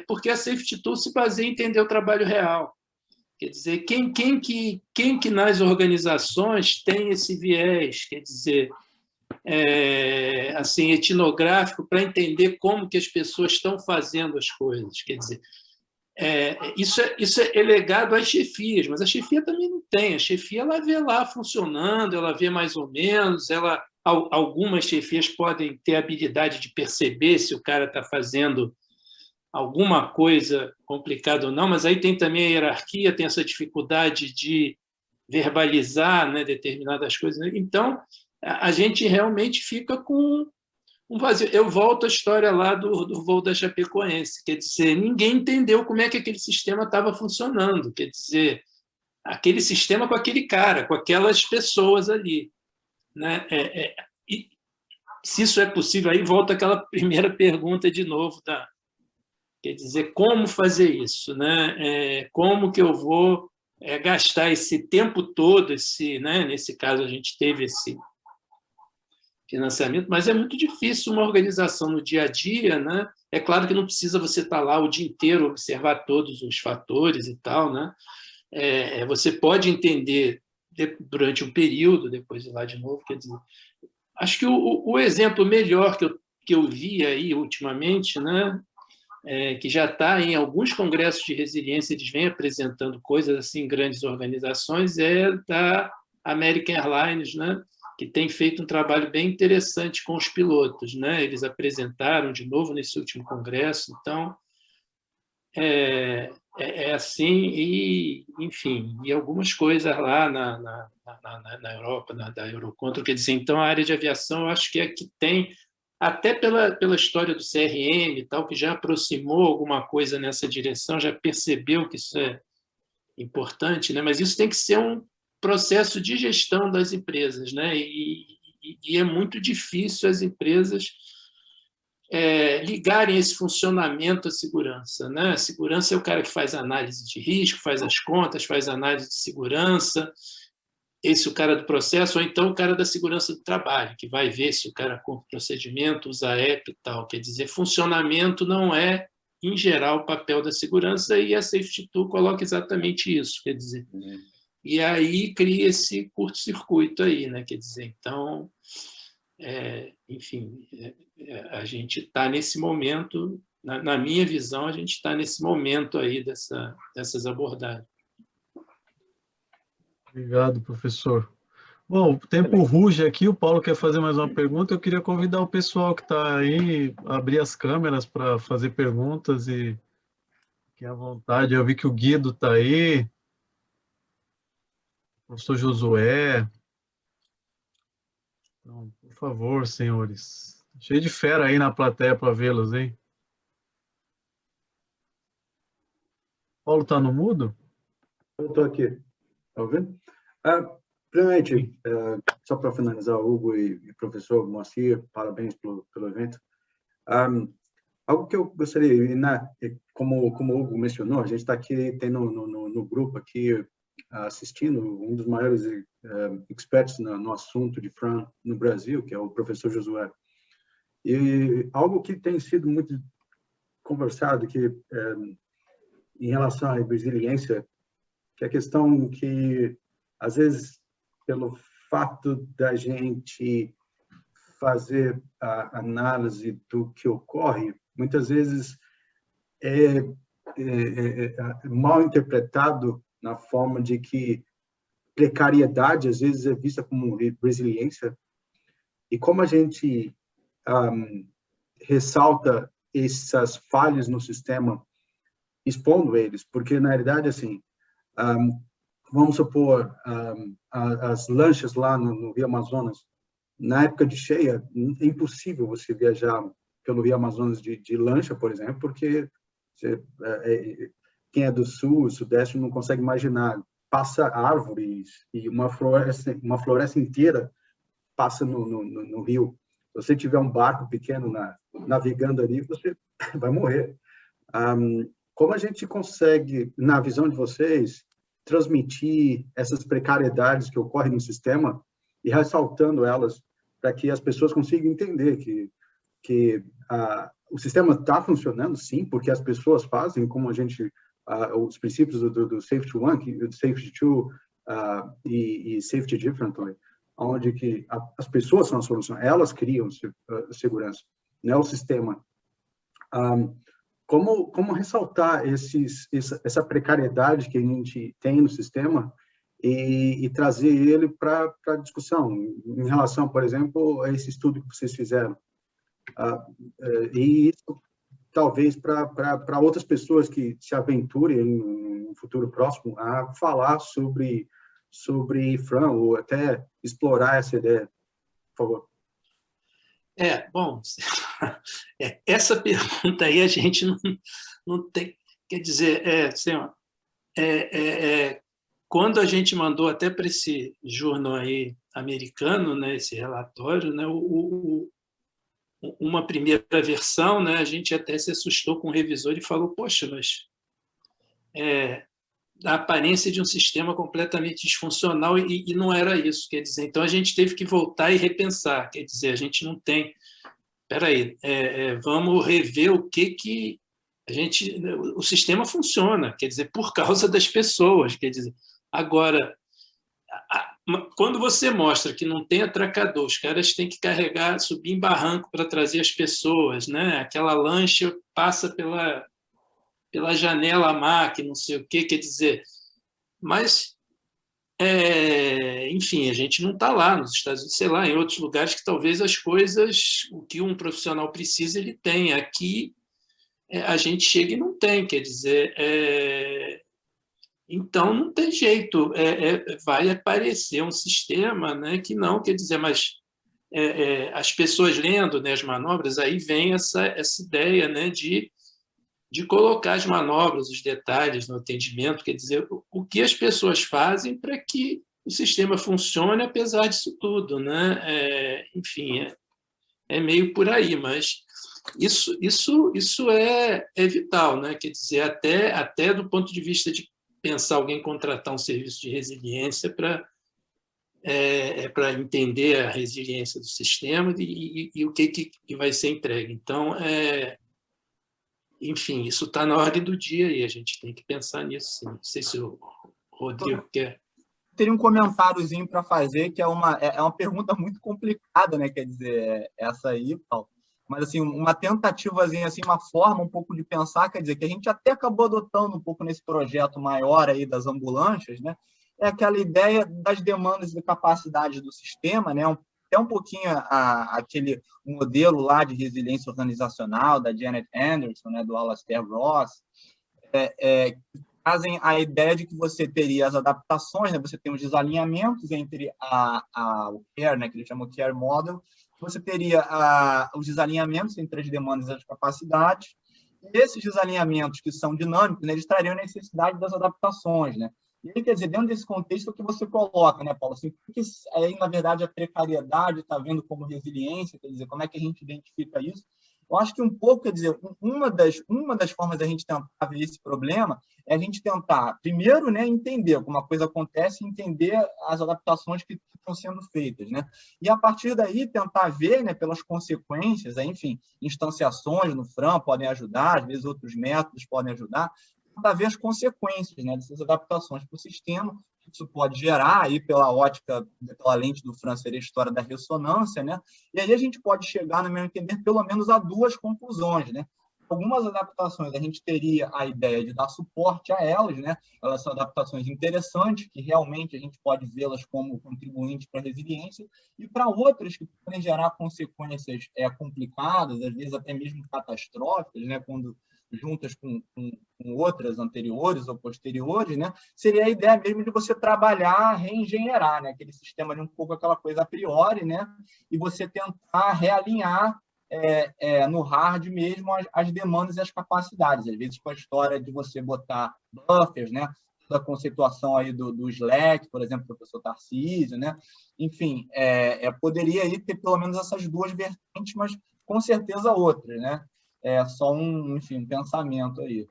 porque a Safety Tool se baseia em entender o trabalho real. Quer dizer, quem que nas organizações tem esse viés, quer dizer, assim, etnográfico, para entender como que as pessoas estão fazendo as coisas. Quer dizer, isso é legado às chefias, mas a chefia também não tem. A chefia ela vê lá funcionando, ela vê mais ou menos, algumas chefias podem ter a habilidade de perceber se o cara está fazendo alguma coisa complicada ou não, mas aí tem também a hierarquia, tem essa dificuldade de verbalizar, né, determinadas coisas. Então, a gente realmente fica com um vazio. Eu volto à história lá do voo da Chapecoense, quer dizer, ninguém entendeu como é que aquele sistema estava funcionando, quer dizer, aquele sistema com aquele cara, com aquelas pessoas ali, né? E se isso é possível, aí volta aquela primeira pergunta de novo, quer dizer, como fazer isso, né? Como que eu vou gastar esse tempo todo, né? Nesse caso a gente teve esse financiamento, mas é muito difícil uma organização no dia a dia, né? É claro que não precisa você estar lá o dia inteiro, observar todos os fatores e tal, né? Você pode entender durante um período, depois ir lá de novo, quer dizer, acho que o exemplo melhor que eu vi aí ultimamente, né, que já está em alguns congressos de resiliência, eles vêm apresentando coisas assim em grandes organizações, é da American Airlines, né, que tem feito um trabalho bem interessante com os pilotos, né? Eles apresentaram de novo nesse último congresso, então assim, e enfim, e algumas coisas lá na Europa, da Eurocontrol, quer dizer, então a área de aviação eu acho que é que tem, até pela história do CRM e tal, que já aproximou alguma coisa nessa direção, já percebeu que isso importante, né? Mas isso tem que ser um processo de gestão das empresas, né? E é muito difícil as empresas ligarem esse funcionamento à segurança, né? A segurança é o cara que faz análise de risco, faz as contas, faz análise de segurança, esse é o cara do processo, ou então o cara da segurança do trabalho, que vai ver se o cara cumpre procedimento, usa app e tal. Quer dizer, funcionamento não é, em geral, o papel da segurança, e a Safety2 coloca exatamente isso, quer dizer. E aí cria esse curto-circuito aí, né? Quer dizer, então, enfim, a gente está nesse momento, na minha visão, a gente está nesse momento aí dessas abordagens. Obrigado, professor. Bom, o tempo ruge aqui, o Paulo quer fazer mais uma pergunta. Eu queria convidar o pessoal que está aí a abrir as câmeras para fazer perguntas e fiquem à vontade. Eu vi que o Guido está aí, o professor Josué. Então, por favor, senhores. Cheio de fera aí na plateia para vê-los, hein? Paulo está no mudo? Eu estou aqui. Está ouvindo? Primeiramente, só para finalizar, Hugo e professor Moacir, parabéns pelo evento. Algo que eu gostaria, como o Hugo mencionou, a gente está aqui, tem no grupo aqui, assistindo um dos maiores experts no assunto de FRAN no Brasil, que é o professor Josué. E algo que tem sido muito conversado que em relação à resiliência, que é a questão que, às vezes, pelo fato da gente fazer a análise do que ocorre, muitas vezes é mal interpretado na forma de que precariedade, às vezes, é vista como resiliência. E como a gente ressalta essas falhas no sistema, expondo eles, porque, na realidade, assim, vamos supor, as lanchas lá no Rio Amazonas, na época de cheia, é impossível você viajar pelo Rio Amazonas de lancha, por exemplo, porque quem é do sul, sudeste, não consegue imaginar. Passa árvores e uma floresta inteira passa no rio. Se você tiver um barco pequeno navegando ali, você vai morrer. Como a gente consegue, na visão de vocês, transmitir essas precariedades que ocorrem no sistema e ressaltando elas para que as pessoas consigam entender que o sistema está funcionando, sim, porque as pessoas fazem, como a gente, os princípios do Safety1, do Safety2 e Safety Differently, onde que as pessoas são a solução, elas criam segurança, não é o sistema. Como ressaltar essa precariedade que a gente tem no sistema e trazer ele para a discussão, em relação, por exemplo, a esse estudo que vocês fizeram. E isso, talvez, para outras pessoas que se aventurem em um futuro próximo a falar sobre FRAN, ou até explorar essa ideia. Por favor. Bom, essa pergunta aí a gente não tem, quer dizer, assim, quando a gente mandou até para esse jornal aí americano, né, esse relatório, né, uma primeira versão, né, a gente até se assustou com o revisor e falou, poxa, mas a aparência de um sistema completamente disfuncional e não era isso, quer dizer, então a gente teve que voltar e repensar, quer dizer, a gente não tem, peraí, vamos rever o que o sistema funciona, quer dizer, por causa das pessoas, quer dizer, agora, quando você mostra que não tem atracador, os caras têm que carregar, subir em barranco para trazer as pessoas, né? Aquela lancha passa pela janela a máquina, não sei o quê, quer dizer, mas, enfim, a gente não está lá nos Estados Unidos, sei lá, em outros lugares que talvez as coisas, o que um profissional precisa, ele tem. Aqui, a gente chega e não tem, quer dizer, então não tem jeito, vai aparecer um sistema, né, que não, quer dizer, mas as pessoas lendo, né, as manobras, aí vem essa ideia, né, de de colocar as manobras, os detalhes no atendimento, quer dizer, o que as pessoas fazem para que o sistema funcione apesar disso tudo, né? Enfim, é meio por aí, mas isso é vital, né? Quer dizer, até do ponto de vista de pensar alguém contratar um serviço de resiliência para entender a resiliência do sistema e o que vai ser entregue. Então, enfim, isso está na ordem do dia e a gente tem que pensar nisso, sim. Não sei se o Rodrigo quer. Teria um comentáriozinho para fazer, que é uma pergunta muito complicada, né? Quer dizer, essa aí, Paulo. Mas, assim, uma tentativazinha, assim, uma forma um pouco de pensar, quer dizer, que a gente até acabou adotando um pouco nesse projeto maior aí das ambulâncias, né? É aquela ideia das demandas e capacidades do sistema, né? Até um pouquinho aquele modelo lá de resiliência organizacional da Janet Anderson, né? Do Alastair Ross, trazem a ideia de que você teria as adaptações, né? Você tem os desalinhamentos entre o CARE, né? Que ele chama o CARE Model. Você teria os desalinhamentos entre as demandas e as capacidades. E esses desalinhamentos que são dinâmicos, né? Eles trariam a necessidade das adaptações, né? E aí, quer dizer, dentro desse contexto, o que você coloca, né, Paulo? Assim, porque aí, na verdade, a precariedade está vendo como resiliência, quer dizer, como é que a gente identifica isso? Eu acho que um pouco, quer dizer, uma das formas da gente tentar ver esse problema é a gente tentar, primeiro, né, entender como a coisa acontece, entender as adaptações que estão sendo feitas, né? E, a partir daí, tentar ver, né, pelas consequências, enfim, instanciações no FRAM podem ajudar, às vezes outros métodos podem ajudar, tentar ver as consequências, né, dessas adaptações para o sistema. Isso pode gerar, aí, pela ótica, pela lente do FRAM, seria a história da ressonância, né? E aí a gente pode chegar, no meu entender, pelo menos a duas conclusões, né? Algumas adaptações a gente teria a ideia de dar suporte a elas, né? Elas são adaptações interessantes, que realmente a gente pode vê-las como contribuintes para a resiliência, e para outras que podem gerar consequências complicadas, às vezes até mesmo catastróficas, né? Quando juntas com outras anteriores ou posteriores, né? Seria a ideia mesmo de você trabalhar, reengenheirar, né? Aquele sistema de um pouco aquela coisa a priori, né? E você tentar realinhar no hard mesmo as demandas e as capacidades. Às vezes com a história de você botar buffers, né? Da conceituação aí do Slack, por exemplo, do professor Tarcísio, né? Enfim, poderia aí ter pelo menos essas duas vertentes, mas com certeza outras, né? É só um pensamento aí.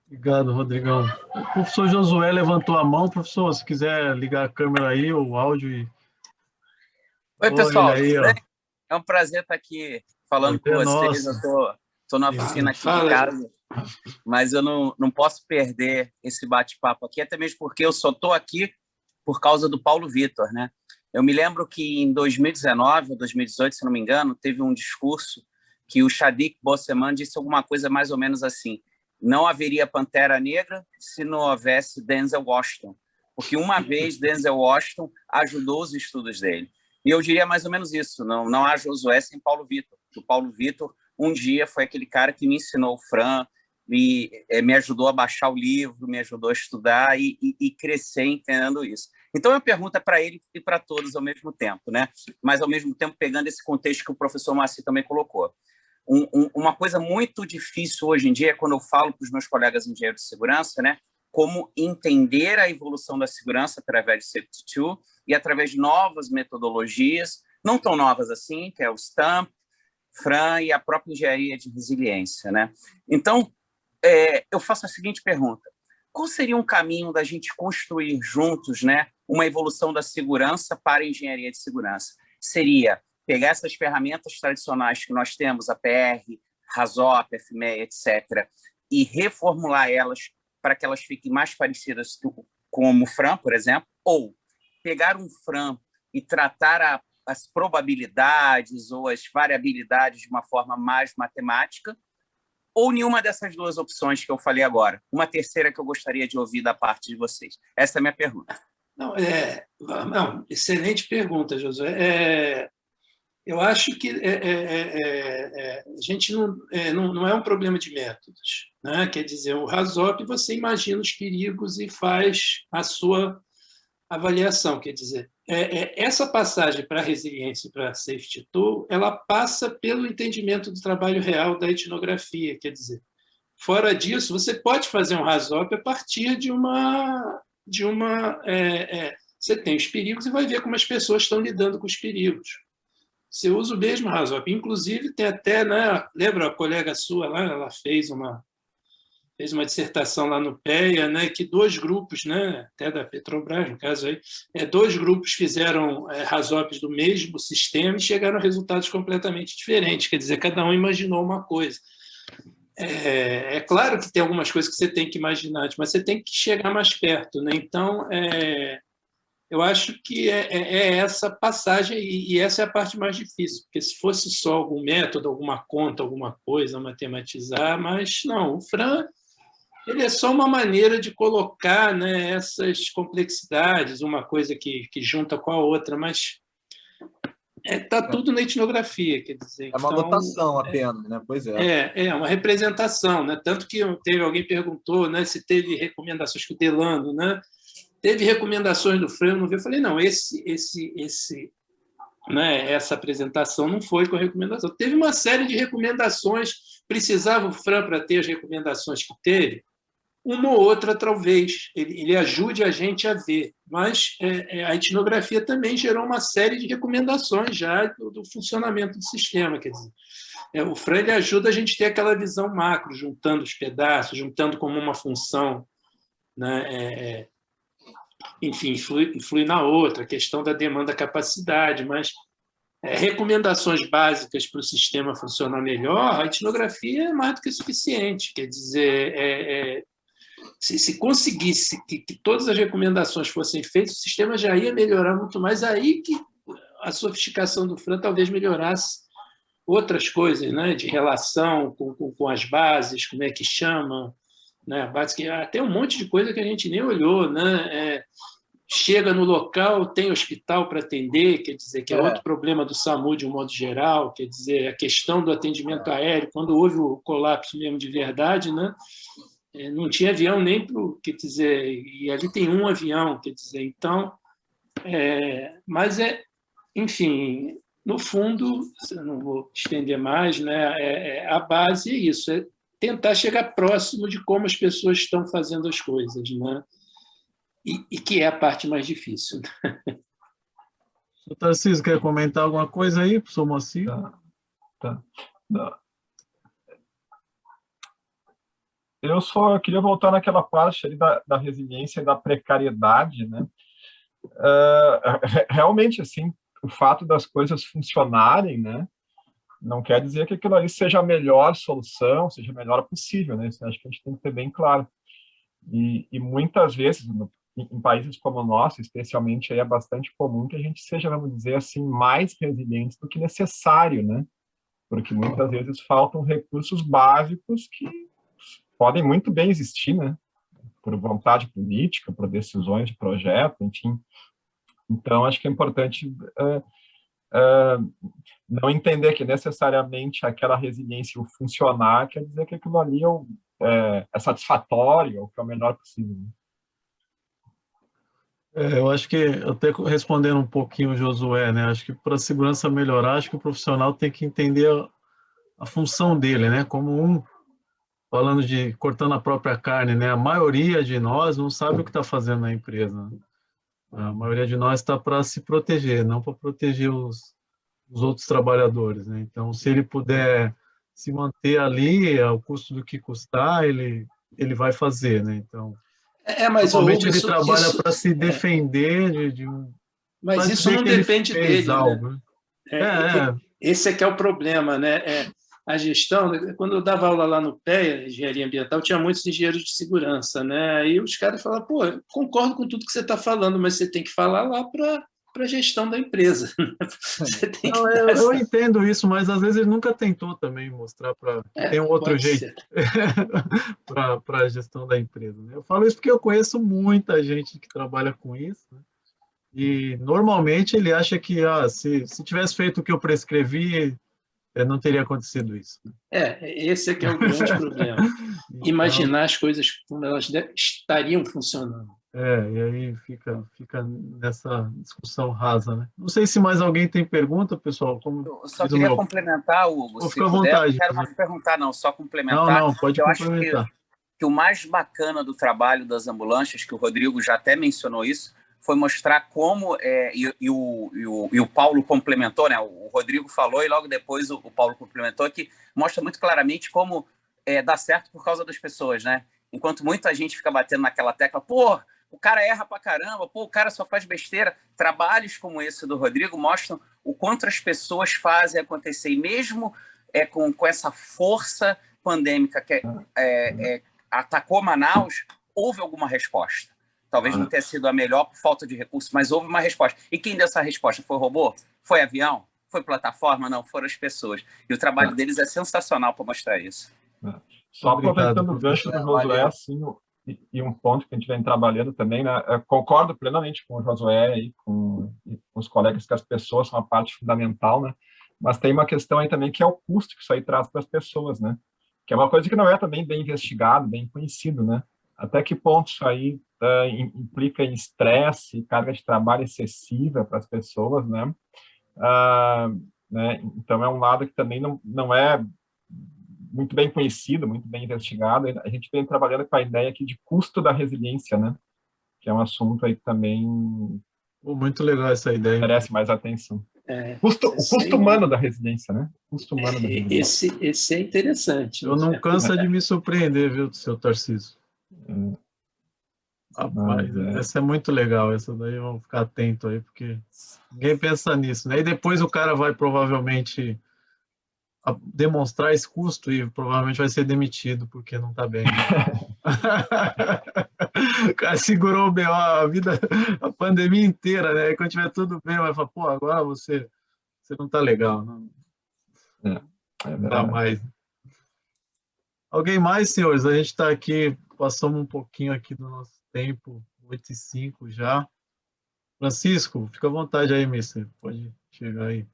Obrigado, Rodrigão. O professor Josué levantou a mão. Professor, se quiser ligar a câmera aí, o áudio. Oi, pessoal. Aí, ó. É um prazer estar aqui falando com vocês. Nossa. Eu estou na oficina aqui de casa, mas eu não posso perder esse bate-papo aqui, até mesmo porque eu só estou aqui por causa do Paulo Vitor, né? Eu me lembro que em 2019 ou 2018, se não me engano, teve um discurso que o Chadwick Boseman disse alguma coisa mais ou menos assim: não haveria Pantera Negra se não houvesse Denzel Washington, porque uma vez Denzel Washington ajudou os estudos dele. E eu diria mais ou menos isso: não há Josué sem Paulo Vitor. O Paulo Vitor, um dia, foi aquele cara que me ensinou o FRAM, me ajudou a baixar o livro, me ajudou a estudar e crescer entendendo isso. Então, eu pergunto para ele e para todos ao mesmo tempo, né? Mas, ao mesmo tempo, pegando esse contexto que o professor Maci também colocou. Uma coisa muito difícil hoje em dia é quando eu falo para os meus colegas engenheiros de segurança, né, como entender a evolução da segurança através de Safety2 e através de novas metodologias, não tão novas assim, que é o STAMP, FRAM e a própria engenharia de resiliência, né? Então, eu faço a seguinte pergunta: qual seria um caminho da gente construir juntos, né, uma evolução da segurança para a engenharia de segurança? Seria pegar essas ferramentas tradicionais que nós temos, a PR, RASOP, FMEA, etc., e reformular elas para que elas fiquem mais parecidas com o FRAM, por exemplo, ou pegar um FRAM e tratar as probabilidades ou as variabilidades de uma forma mais matemática, ou nenhuma dessas duas opções que eu falei agora? Uma terceira que eu gostaria de ouvir da parte de vocês. Essa é a minha pergunta. Excelente pergunta, Josué. Eu acho que a gente não é um problema de métodos, né? Quer dizer, o RASOP, você imagina os perigos e faz a sua avaliação. Quer dizer, essa passagem para a resiliência e para a Safety2, ela passa pelo entendimento do trabalho real da etnografia. Quer dizer, Fora disso, você pode fazer um RASOP a partir de uma você tem os perigos e vai ver como as pessoas estão lidando com os perigos. Você usa o mesmo RASOP. Inclusive, tem até, né, lembra a colega sua lá, ela fez uma dissertação lá no PEA, né, que 2 grupos, né, até da Petrobras, no caso aí, 2 grupos fizeram RASOPs do mesmo sistema e chegaram a resultados completamente diferentes. Quer dizer, cada um imaginou uma coisa. É claro que tem algumas coisas que você tem que imaginar, mas você tem que chegar mais perto, né? Então, eu acho que é essa passagem, e essa é a parte mais difícil, porque se fosse só algum método, alguma conta, alguma coisa, matematizar, mas não, o FRAN ele é só uma maneira de colocar, né, essas complexidades, uma coisa que junta com a outra, mas está tudo na etnografia, quer dizer. É uma anotação apenas, né? Pois é. É uma representação, né? Tanto que alguém perguntou, né, se teve recomendações que o Delano, né? Teve recomendações do FRAN, eu não vi. Eu falei, não, né, essa apresentação não foi com recomendação. Teve uma série de recomendações, precisava o FRAN para ter as recomendações que teve, uma ou outra, talvez, ele ajude a gente a ver, mas a etnografia também gerou uma série de recomendações já do funcionamento do sistema. Quer dizer, o FRAN ele ajuda a gente a ter aquela visão macro, juntando os pedaços, juntando como uma função, né, enfim, influi na outra, a questão da demanda-capacidade, mas recomendações básicas para o sistema funcionar melhor, a etnografia é mais do que suficiente. Quer dizer, se conseguisse que todas as recomendações fossem feitas, o sistema já ia melhorar muito mais. Aí que a sofisticação do FRAN talvez melhorasse outras coisas, né, de relação com as bases, como é que chama, né, até um monte de coisa que a gente nem olhou, né? Chega no local, tem hospital para atender, quer dizer, que é outro problema do SAMU de um modo geral, quer dizer, a questão do atendimento aéreo, quando houve o colapso mesmo de verdade, né? Não tinha avião nem para, quer dizer, e ali tem um avião, quer dizer, então, mas enfim, no fundo, não vou estender mais, né? A base é isso, é tentar chegar próximo de como as pessoas estão fazendo as coisas, né? E que é a parte mais difícil. O Tarcísio, quer comentar alguma coisa aí, professor Moacir? Tá. Eu só queria voltar naquela parte ali da resiliência e da precariedade, né? Realmente, assim, o fato das coisas funcionarem, né, não quer dizer que aquilo ali seja a melhor solução, seja a melhor possível, né? Isso acho que a gente tem que ter bem claro. E muitas vezes, em países como o nosso, especialmente, aí é bastante comum que a gente seja, vamos dizer assim, mais resiliente do que necessário, né? Porque muitas vezes faltam recursos básicos que podem muito bem existir, né? Por vontade política, por decisões de projeto, enfim. Então, acho que é importante não entender que necessariamente aquela resiliência, o funcionar, quer dizer que aquilo ali é satisfatório, ou que é o melhor possível. Eu acho que, até respondendo um pouquinho o Josué, né? Acho que para a segurança melhorar, acho que o profissional tem que entender a função dele, né? Como falando de cortando a própria carne, né? A maioria de nós não sabe o que está fazendo na empresa, né? A maioria de nós está para se proteger, não para proteger os outros trabalhadores, né? Então, se ele puder se manter ali, ao custo do que custar, ele vai fazer, né? Então, mas normalmente ele trabalha para se defender de um... Mas isso não depende dele, algo, né? Esse é que é o problema, né? A gestão, quando eu dava aula lá no PEA, engenharia ambiental, tinha muitos engenheiros de segurança, né? Aí os caras falavam, pô, concordo com tudo que você está falando, mas você tem que falar lá para a gestão da empresa. Você tem que eu entendo isso, mas às vezes ele nunca tentou também mostrar para tem um outro jeito para a gestão da empresa, né? Eu falo isso porque eu conheço muita gente que trabalha com isso, né? E normalmente ele acha que se tivesse feito o que eu prescrevi, não teria acontecido isso. Esse é que é o grande problema. Imaginar as coisas como elas estariam funcionando. E aí fica nessa discussão rasa, né? Não sei se mais alguém tem pergunta, pessoal. Eu só queria complementar, Hugo, se fica à puder. vontade. Não quero mais perguntar, não, só complementar. Não, pode complementar. Eu acho que o mais bacana do trabalho das ambulâncias, que o Rodrigo já até mencionou isso, foi mostrar como, e o Paulo complementou, né? O Rodrigo falou e logo depois o Paulo complementou, que mostra muito claramente como dá certo por causa das pessoas, né? Enquanto muita gente fica batendo naquela tecla, pô, o cara erra pra caramba, pô, o cara só faz besteira. Trabalhos como esse do Rodrigo mostram o quanto as pessoas fazem acontecer. E mesmo com essa força pandêmica que atacou Manaus, houve alguma resposta. Talvez não tenha sido a melhor por falta de recursos, mas houve uma resposta. E quem deu essa resposta? Foi robô? Foi avião? Foi plataforma? Não, foram as pessoas. E o trabalho deles é sensacional para mostrar isso. Só aproveitando o gancho do Josué, assim, e um ponto que a gente vem trabalhando também, né? Eu concordo plenamente com o Josué e com os colegas que as pessoas são a parte fundamental, né? Mas tem uma questão aí também que é o custo que isso aí traz para as pessoas, né? Que é uma coisa que não é também bem investigado, bem conhecido, né? Até que ponto isso aí implica em estresse, carga de trabalho excessiva para as pessoas, né? Então é um lado que também não é muito bem conhecido, muito bem investigado. A gente vem trabalhando com a ideia aqui de custo da resiliência, né? Que é um assunto aí que também muito legal essa ideia. Merece mais atenção. O custo humano da resiliência, né? O custo humano da resiliência. Esse é interessante. Eu não canso de me surpreender, viu, seu Tarcísio. Rapaz, essa é muito legal, essa daí vamos ficar atento aí, porque ninguém pensa nisso, né? E depois o cara vai provavelmente demonstrar esse custo e provavelmente vai ser demitido porque não está bem. O cara segurou bem a pandemia inteira, né? E quando tiver tudo bem, vai falar, pô, agora você não está legal. Não dá mais. Alguém mais, senhores? A gente está aqui, passamos um pouquinho aqui do nosso tempo, 8h05 já. Francisco, fica à vontade aí, mister. Pode chegar aí.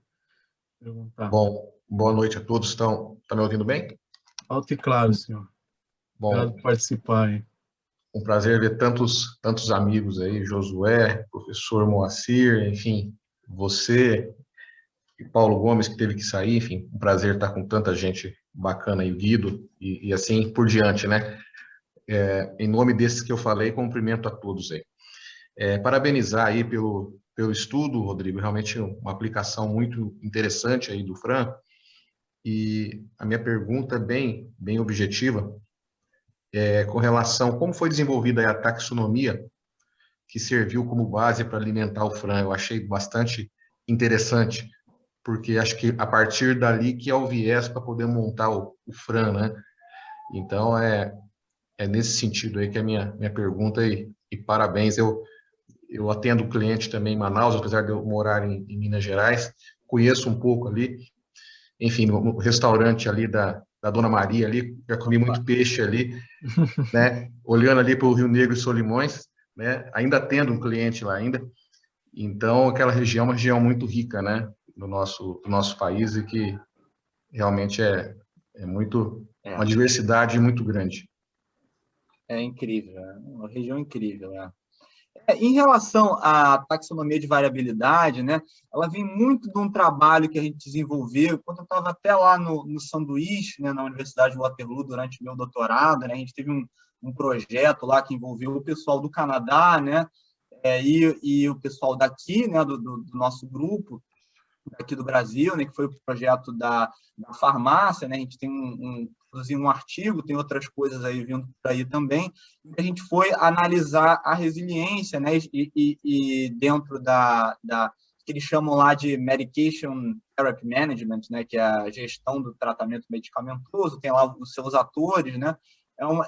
Perguntar. Bom, boa noite a todos. Estão me ouvindo bem? Alto e claro, senhor. Bom, obrigado por participar aí. Um prazer ver tantos amigos aí, Josué, professor Moacir, enfim, você e Paulo Gomes, que teve que sair, enfim, um prazer estar com tanta gente bacana aí, o Guido, e assim por diante, né? Em nome desses que eu falei, cumprimento a todos aí. Parabenizar aí pelo estudo, Rodrigo, realmente uma aplicação muito interessante aí do Fran, e a minha pergunta é bem objetiva, com relação a como foi desenvolvida a taxonomia que serviu como base para alimentar o Fran. Eu achei bastante interessante, porque acho que a partir dali que é o viés para poder montar o Fran, né? Então, é nesse sentido aí que é a minha pergunta, e parabéns. Eu atendo cliente também em Manaus, apesar de eu morar em Minas Gerais, conheço um pouco ali, enfim, no restaurante ali da Dona Maria ali, já comi muito peixe ali, né? Olhando ali para o Rio Negro e Solimões, né? Ainda tendo um cliente lá ainda. Então, aquela região é uma região muito rica, né? Do nosso país, e que realmente é uma diversidade muito grande. É incrível, é uma região incrível, né? Em relação à taxonomia de variabilidade, né, ela vem muito de um trabalho que a gente desenvolveu quando eu estava até lá no Sanduíche, né, na Universidade de Waterloo, durante o meu doutorado, né, a gente teve um projeto lá que envolveu o pessoal do Canadá, né, e o pessoal daqui, né, do nosso grupo, aqui do Brasil, né, que foi o projeto da farmácia, né, a gente tem produzir um artigo, tem outras coisas aí vindo por aí também, e a gente foi analisar a resiliência, né, e dentro da que eles chamam lá de Medication Therapy Management, né, que é a gestão do tratamento medicamentoso, tem lá os seus atores, né,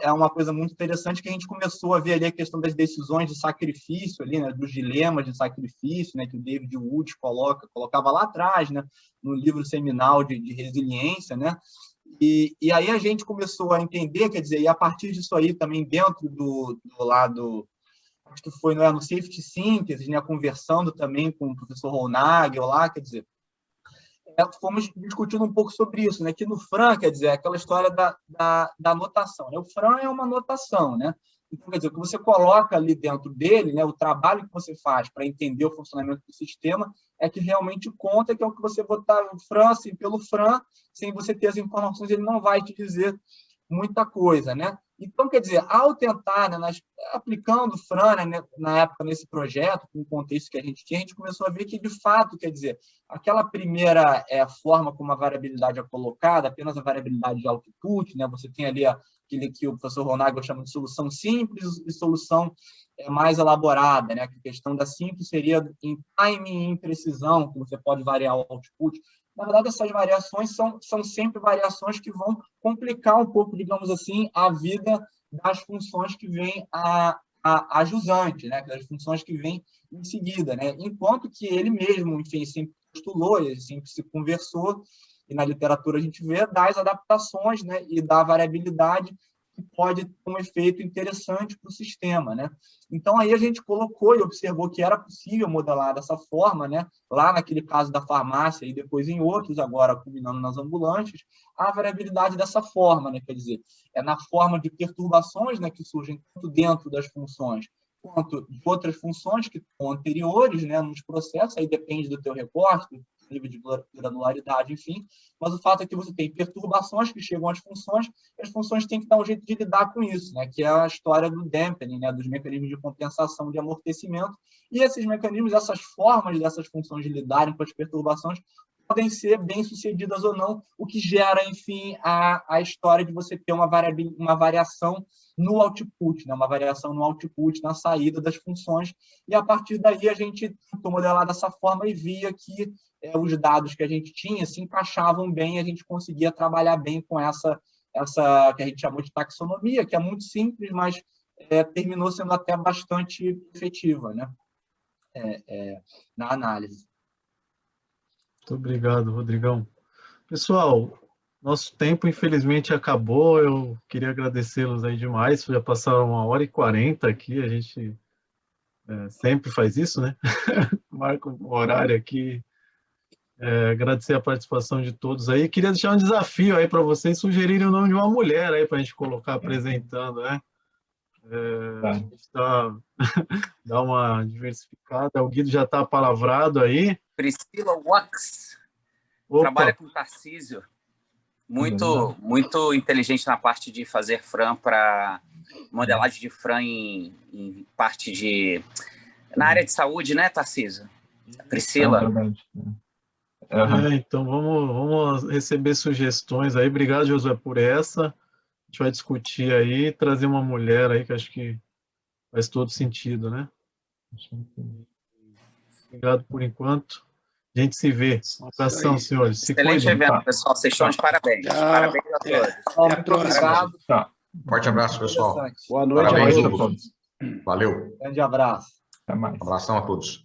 é uma coisa muito interessante que a gente começou a ver ali a questão das decisões de sacrifício ali, né, dos dilemas de sacrifício, né, que o David Wood colocava lá atrás, né, no livro seminal de resiliência, né. E aí a gente começou a entender, quer dizer, e a partir disso aí também dentro do lado, acho que foi no Safety Synthesis, né, conversando também com o professor Ronagel lá, quer dizer, fomos discutindo um pouco sobre isso, né, que no Fran, quer dizer, aquela história da notação, né, o Fran é uma notação, né, Então, quer dizer, o que você coloca ali dentro dele, né, o trabalho que você faz para entender o funcionamento do sistema é que realmente conta, que é o que você botar o Fran, assim, pelo Fran, sem você ter as informações, ele não vai te dizer muita coisa, né? Então, quer dizer, ao tentar, né, aplicando o Fran, né, na época, nesse projeto, com o contexto que a gente tinha, a gente começou a ver que, de fato, quer dizer, aquela primeira forma como a variabilidade é colocada, apenas a variabilidade de output, né, você tem ali aquele que o professor Ronagel chama de solução simples e solução mais elaborada, né, que a questão da simples seria em timing e em precisão, que você pode variar o output. Na verdade, essas variações são sempre variações que vão complicar um pouco, digamos assim, a vida das funções que vêm a jusante, né? Das funções que vêm em seguida, né? Enquanto que ele mesmo, enfim, sempre postulou, ele sempre se conversou, e na literatura a gente vê das adaptações, né? E da variabilidade que pode ter um efeito interessante para o sistema, né? Então, aí a gente colocou e observou que era possível modelar dessa forma, né? Lá naquele caso da farmácia e depois em outros, agora culminando nas ambulantes, a variabilidade dessa forma, né? Quer dizer, é na forma de perturbações, né, que surgem tanto dentro das funções quanto de outras funções que estão anteriores, né, nos processos, aí depende do teu recorte, do nível de granularidade, enfim, mas o fato é que você tem perturbações que chegam às funções, e as funções têm que dar um jeito de lidar com isso, né, que é a história do dampening, né, dos mecanismos de compensação de amortecimento, e esses mecanismos, essas formas dessas funções de lidarem com as perturbações podem ser bem-sucedidas ou não, o que gera, enfim, a história de você ter uma variação no output, né? Uma variação no output, na saída das funções, e a partir daí a gente tentou modelar dessa forma e via que os dados que a gente tinha se encaixavam bem, a gente conseguia trabalhar bem com essa que a gente chamou de taxonomia, que é muito simples, mas terminou sendo até bastante efetiva, né? Na análise. Muito obrigado, Rodrigão. Pessoal, nosso tempo, infelizmente, acabou. Eu queria agradecê-los aí demais. Já passaram 1h40 aqui. A gente sempre faz isso, né? Marca um horário aqui. Agradecer a participação de todos aí. Queria deixar um desafio aí para vocês sugerirem o nome de uma mulher aí para a gente colocar apresentando, né? Dar uma diversificada. O Guido já está palavrado aí. Priscila Wax. Opa. Trabalha com Tarcísio. Muito inteligente na parte de fazer Fran para modelagem de Fran em parte de... Na área de saúde, né, Tarcísio? Priscila. Então, vamos receber sugestões aí. Obrigado, Josué, por essa. A gente vai discutir aí, trazer uma mulher aí, que acho que faz todo sentido, né? Obrigado por enquanto. A gente se vê. Um abração, senhores. Excelente evento, pessoal. Vocês estão de parabéns. Parabéns a todos. Muito obrigado. Forte abraço, pessoal. Boa noite Parabéns a todos. Valeu. Grande abraço. Até mais. Abração a todos.